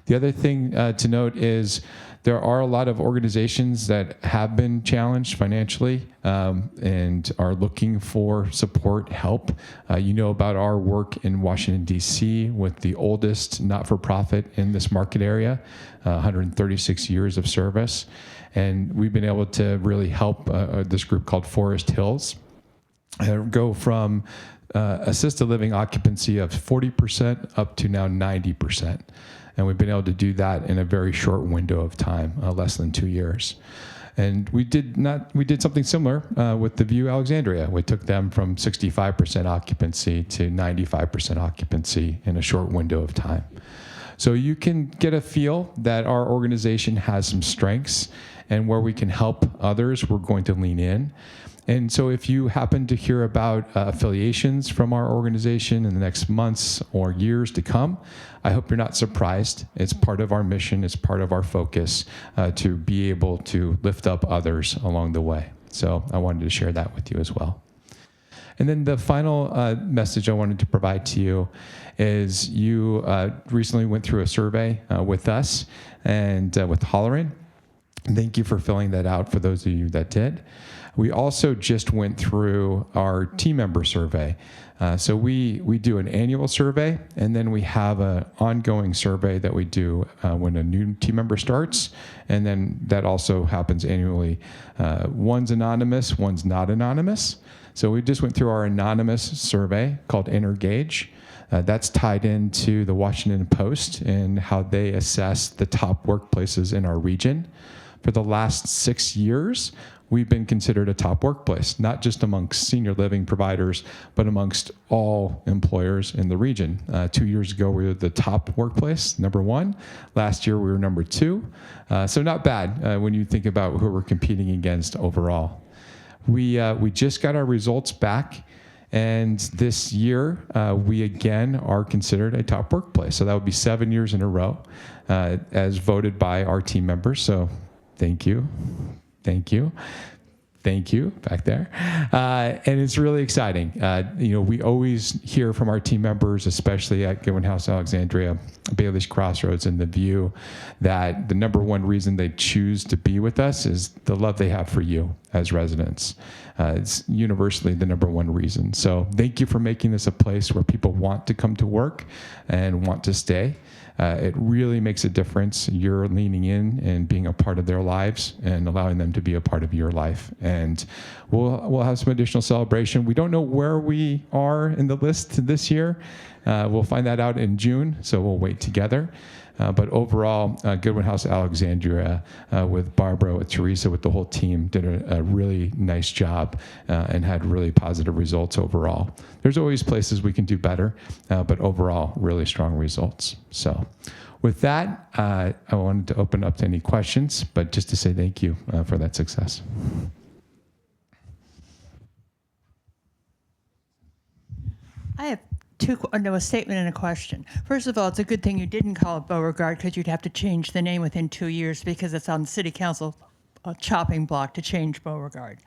The other thing to note is there are a lot of organizations that have been challenged financially and are looking for support, help. You know about our work in Washington, D.C. with the oldest not-for-profit in this market area, 136 years of service. And we've been able to really help this group called Forest Hills go from assisted living occupancy of 40% up to now 90%. And we've been able to do that in a very short window of time, less than 2 years. And we did something similar with the View Alexandria. We took them from 65% occupancy to 95% occupancy in a short window of time. So you can get a feel that our organization has some strengths, and where we can help others, we're going to lean in. And so if you happen to hear about affiliations from our organization in the next months or years to come, I hope you're not surprised. It's part of our mission. It's part of our focus to be able to lift up others along the way. So I wanted to share that with you as well. And then the final message I wanted to provide to you is you recently went through a survey with us and with Holleran. Thank you for filling that out for those of you that did. We also just went through our team member survey. So we do an annual survey, and then we have an ongoing survey that we do when a new team member starts, and then that also happens annually. One's anonymous, one's not anonymous. So we just went through our anonymous survey called Intergage. That's tied into the Washington Post and how they assess the top workplaces in our region. For the last 6 years, we've been considered a top workplace, not just amongst senior living providers, but amongst all employers in the region. 2 years ago, we were the top workplace, #1. Last year, we were #2. So not bad when you think about who we're competing against overall. We just got our results back, and this year, we again are considered a top workplace. So that would be 7 years in a row as voted by our team members. So thank you. Thank you. Thank you back there. And it's really exciting. We always hear from our team members, especially at Goodwin House Alexandria, Bailey's Crossroads, and the View, that the #1 reason they choose to be with us is the love they have for you as residents. It's universally the #1 reason. So thank you for making this a place where people want to come to work and want to stay. It really makes a difference. You're leaning in and being a part of their lives and allowing them to be a part of your life. And we'll have some additional celebration. We don't know where we are in the list this year. We'll find that out in June, so we'll wait together. But overall, Goodwin House Alexandria with Barbara, with Teresa, with the whole team did a really nice job and had really positive results overall. There's always places we can do better, but overall, really strong results. So with that, I wanted to open up to any questions, but just to say thank you for that success. I have a statement and a question. First of all, it's a good thing you didn't call it Beauregard, because you'd have to change the name within 2 years, because it's on city council chopping block to change Beauregard.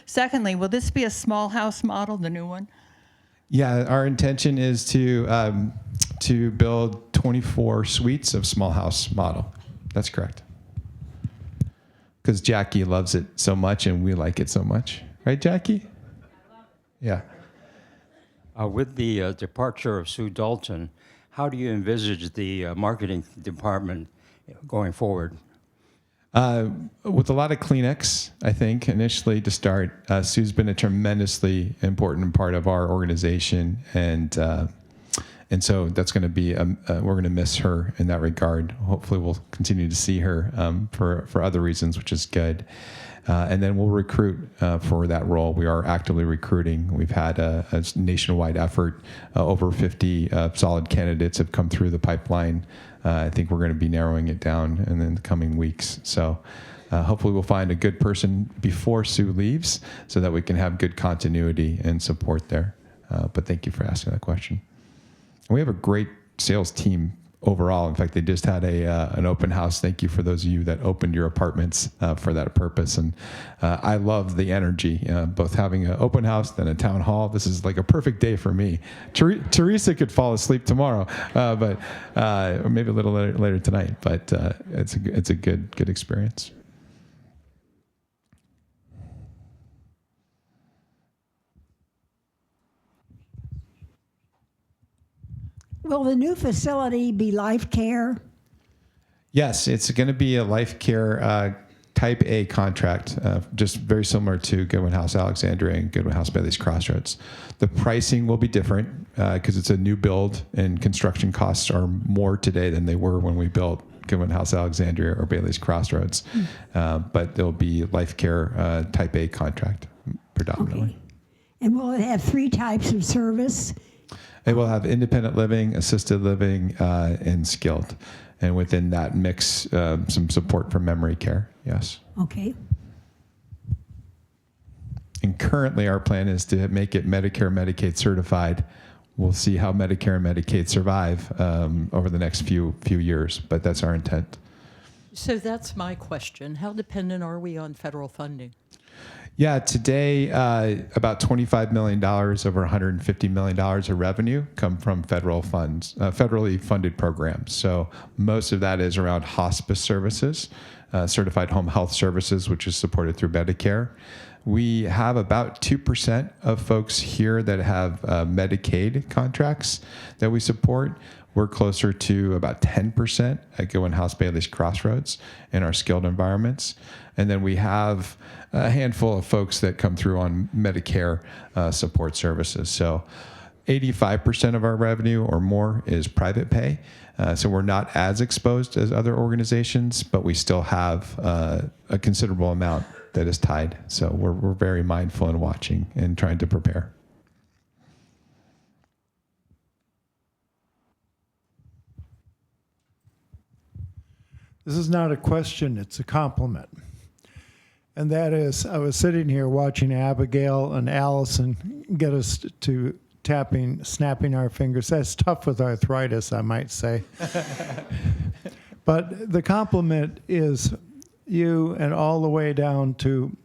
Secondly, will this be a small house model, the new one? Yeah, our intention is to build 24 suites of small house model. That's correct. Because Jackie loves it so much and we like it so much. Right, Jackie? Yeah. With the departure of Sue Dalton, how do you envisage the marketing department going forward? With a lot of Kleenex, I think, initially to start. Sue's been a tremendously important part of our organization, and so that's going to be, we're going to miss her in that regard. Hopefully we'll continue to see her for other reasons, which is good. And then we'll recruit for that role. We are actively recruiting. We've had a nationwide effort. Over 50 solid candidates have come through the pipeline. I think we're going to be narrowing it down in the coming weeks. So hopefully we'll find a good person before Sue leaves so that we can have good continuity and support there. But thank you for asking that question. And we have a great sales team overall. In fact, they just had an open house. Thank you for those of you that opened your apartments for that purpose. And I love the energy, both having an open house, then a town hall. This is like a perfect day for me. Teresa could fall asleep tomorrow, but or maybe a little later tonight. But it's a good experience. Will the new facility be life care? Yes, it's going to be a life care type A contract, just very similar to Goodwin House Alexandria and Goodwin House Bailey's Crossroads. The pricing will be different because it's a new build and construction costs are more today than they were when we built Goodwin House Alexandria or Bailey's Crossroads. But there'll be life care type A contract predominantly. Okay. And will it have 3 types of service? It will have independent living, assisted living, and skilled. And within that mix, some support for memory care, yes. Okay. And currently our plan is to make it Medicare, Medicaid certified. We'll see how Medicare and Medicaid survive over the next few years, but that's our intent. So that's my question. How dependent are we on federal funding? Yeah, today about $25 million over $150 million of revenue come from federal funds, federally funded programs. So most of that is around hospice services, certified home health services, which is supported through Medicare. We have about 2% of folks here that have Medicaid contracts that we support. We're closer to about 10% at Goodwin House Bailey's Crossroads in our skilled environments. And then we have a handful of folks that come through on Medicare support services. So 85% of our revenue or more is private pay. So we're not as exposed as other organizations, but we still have a considerable amount that is tied. So we're very mindful and watching and trying to prepare. This is not a question, it's a compliment. And that is, I was sitting here watching Abigail and Allison get us to snapping our fingers. That's tough with arthritis, I might say. But the compliment is you and all the way down to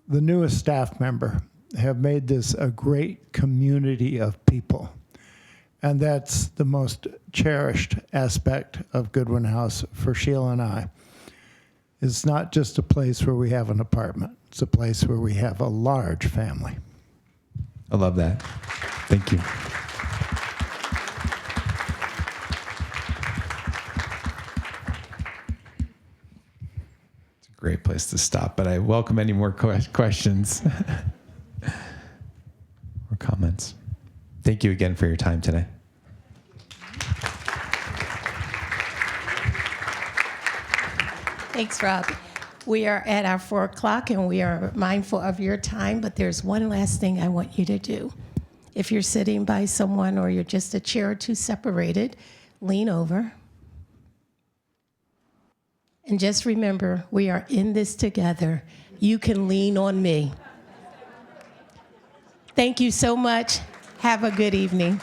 the newest staff member have made this a great community of people. And that's the most cherished aspect of Goodwin House for Sheila and I. It's not just a place where we have an apartment. It's a place where we have a large family. I love that. Thank you. It's a great place to stop, but I welcome any more questions or comments. Thank you again for your time today. Thanks, Rob. We are at our 4 o'clock and we are mindful of your time, but there's one last thing I want you to do. If you're sitting by someone or you're just a chair or two separated, lean over. And just remember, we are in this together. You can lean on me. Thank you so much. Have a good evening.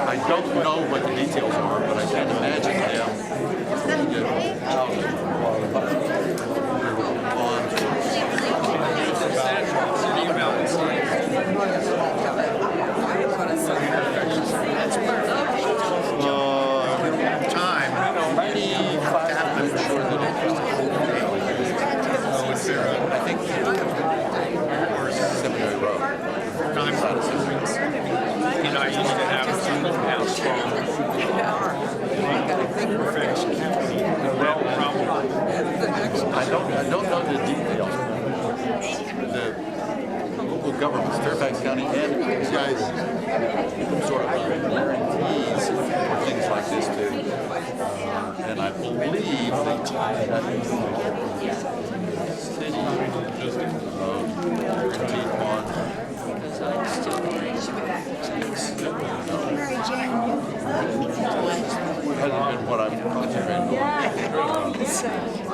I don't know what the details are, but I can imagine them. Time. I'm sure that I think or Seminary Road. Time. I used to have a single house phone. Well, I don't know the details. The local governments, Fairfax County and guys, sort of guarantees for things like this too. And I believe they tie that into the city guaranteed bond. Hasn't been what I'm concentrating on.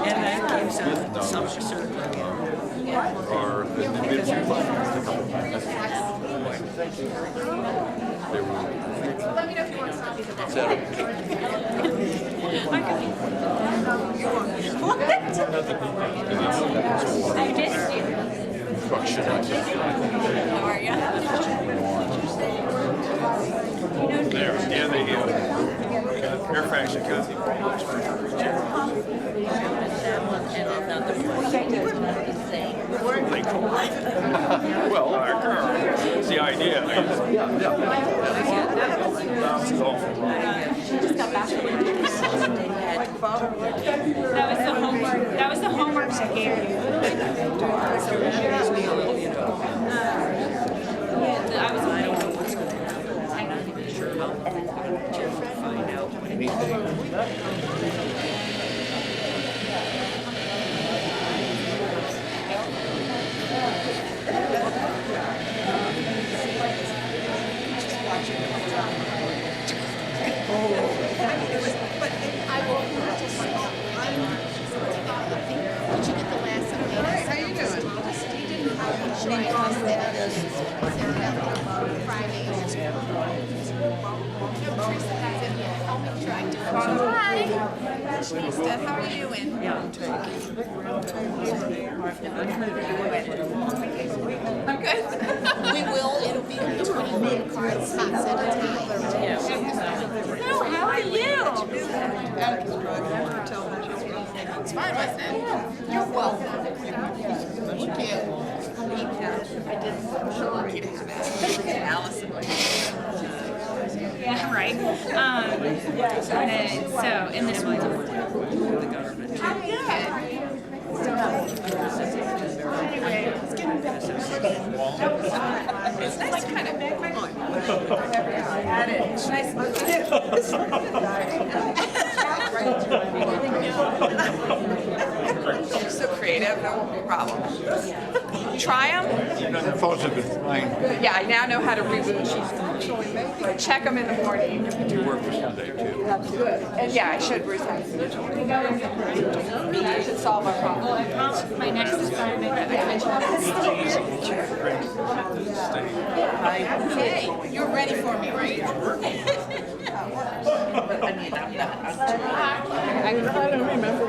And that gives a social service. Or they've been a couple times. They were set I missed you. construction. How are you? There, yeah, they do. Fairfax County. Well, it's the idea. She just got back from That was the homework she gave you. I was I don't know what's going to happen. I'm not even sure how to find out anything. Hi. Teresa, how are you doing? Yeah, I'm good. We will. It'll be 24 cards, spots at a time. So, how are you? It's fine, wasn't it? You're welcome. Thank you. I did so lucky to have it. Allison. Yeah, right. And then the government. Anyway, it's getting better. It's nice to kind of make my point. It's nice. You're so creative, no problem. Try them? The phones have been flying. Yeah, I now know how to reboot. Check them in the morning. You work for Sunday too. That's good. And yeah, I should resign. I should solve our problem. My next assignment. Okay, you're ready for me, right? I don't remember.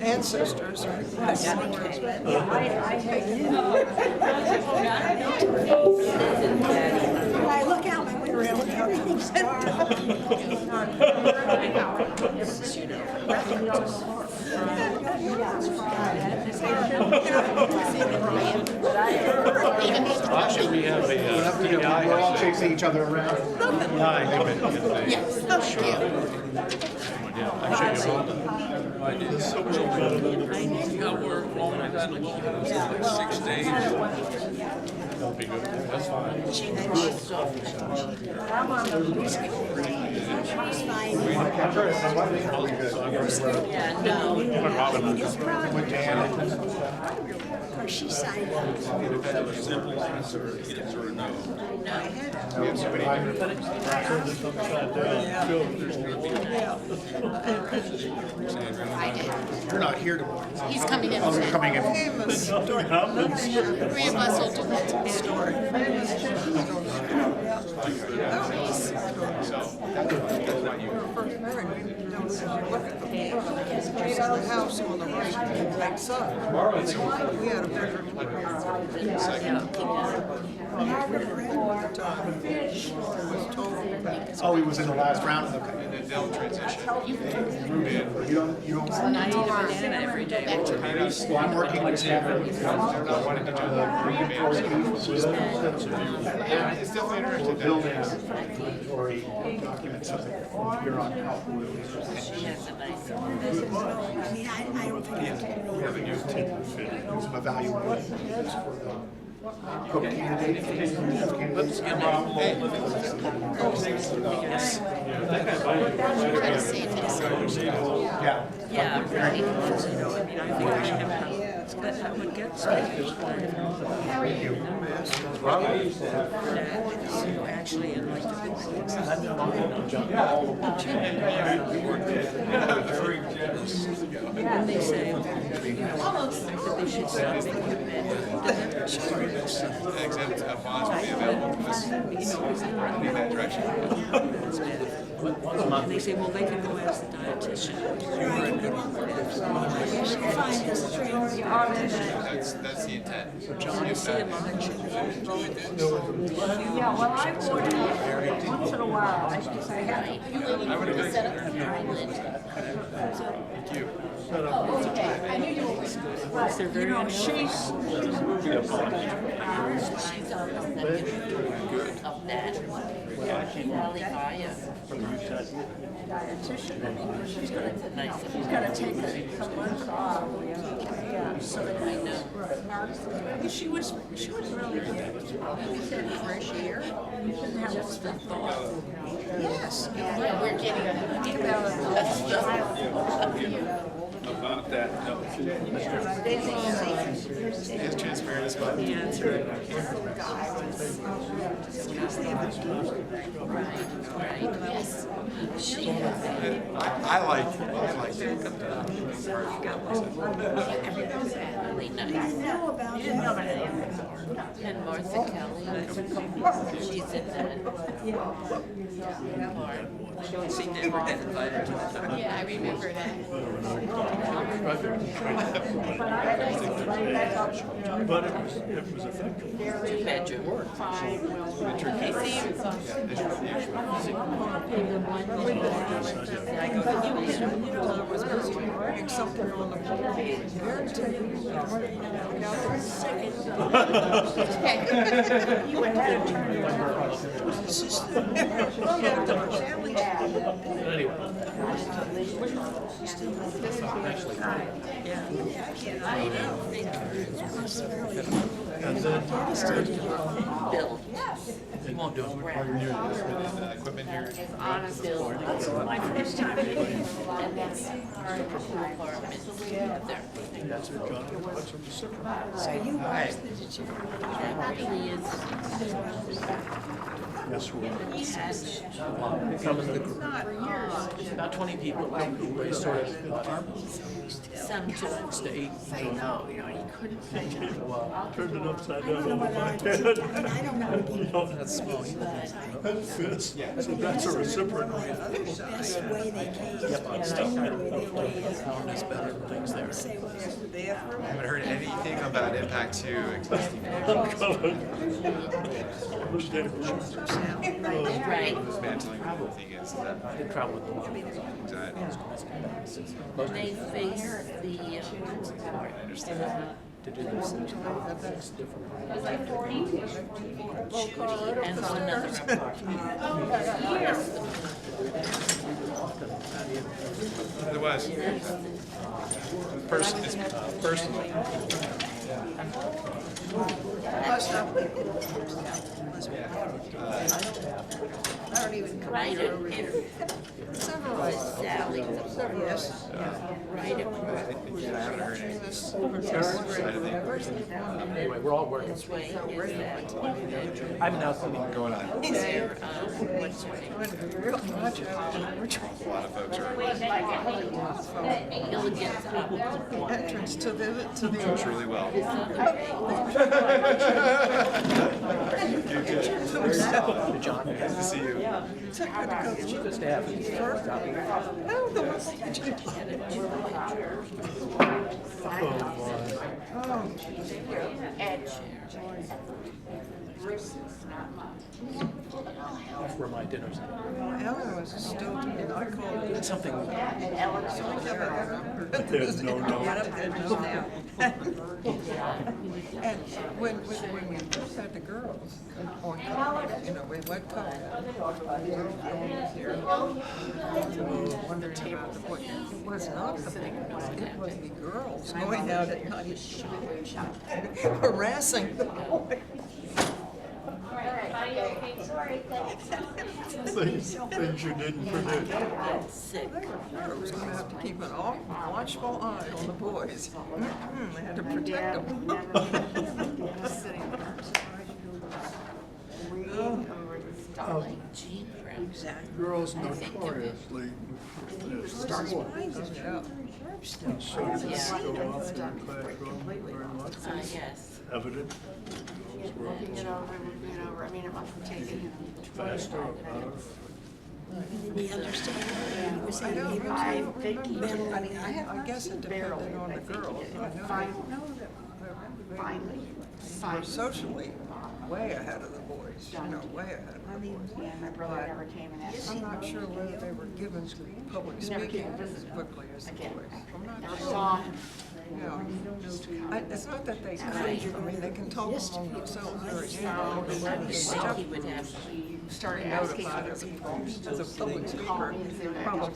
Ancestors. I look out my window and everything's Actually, we have a DI. We're all chasing each other around. Yes, thank you. I did so much. Got work long. I had like 6 days. That'll be good. That's fine. She signed up. Simple answer, yes or no. You're not here tomorrow. He's coming in. Oh, you're coming in. Three of us will do the story. house on the right hand side. So we had a bedroom. Oh, he was in the last round? Okay. And then they'll transition. You don't I eat a banana every day. Well, I'm working with Stanford. I wanted to do the it's definitely interesting. Buildings, inventory, documents, you're on top. I don't think We have a new team, some evaluations for the Yeah, right. You know, I mean, I think I should have, but I would get Spanish. Actually, in like and they say, you know, that they should stop making Exhibit bonds will be available for this, in that direction. and they say, well, they can go ask the dietitian. That's the intent. John, you see a Yeah, well, I order once in a while. I would have set up an island. Thank you. Oh, okay. I knew you were. You know, she's of that. Really high. Dietitian. She's gonna take some months off. Yeah. So that I know. She was really good. We said fresh air. Just the thought. Yes. Yeah, we're getting About that, no. As transparent as possible. Yeah, that's right. Yes. I like to look up to Really nice. I know about it. And Martha Kelly, she's in that part. She never had invited to the time. Yeah, I remember that. But it was effective. Two-bedroom. Something on the You went ahead and turned it around. I don't think Bill. you won't do it. Equipment here. That's my first time meeting. And that's our apartment together. That's what John, what's from the super. So you watched the determination. That really is. Yes, we Come in the group. About 20 people. We sort of Some jokes. to 8. I know, you know, he couldn't say that. turned it upside down over my head. I don't know. That's small. That fits. So that's a reciprocal. Best way they can. There's better things there. I haven't heard anything about impact to existing. Right. Dismantling the thing is that I did travel with them. They face the To do this. That's different. and another. It was. Personal. I don't even write it. Several Sally. Yes. Write it. I haven't heard anything. Side of the anyway, we're all working. This way is that. I'm now something going on. Is there, what's her name? A lot of folks are. Gilligan's Works really well. John, nice to see you. So I had to go through the staff first. Oh, the ones that you That's where my dinner's at. Ellen was a student, and I called it Something. There's no. And when we first had the girls on college, we went college. On the table, it was not the thing, it was the girls going out at night harassing the boys. Things you didn't predict. I was going to have to keep an watchful eye on the boys. They had to protect them. Girls notoriously Starts behind us. Yes. Evident. I mean, it must take it. Faster. The understanding was I don't know. I think I guess it depended on the girls. I know that they were socially way ahead of the boys, way ahead of the boys. My brother never came and asked. I'm not sure whether they were given public speaking as quickly as the boys. I'm not Never sure. saw him. Yeah. It's not that they couldn't, I mean, they can talk among themselves very easily. He would have started asking other people. As a public speaker, probably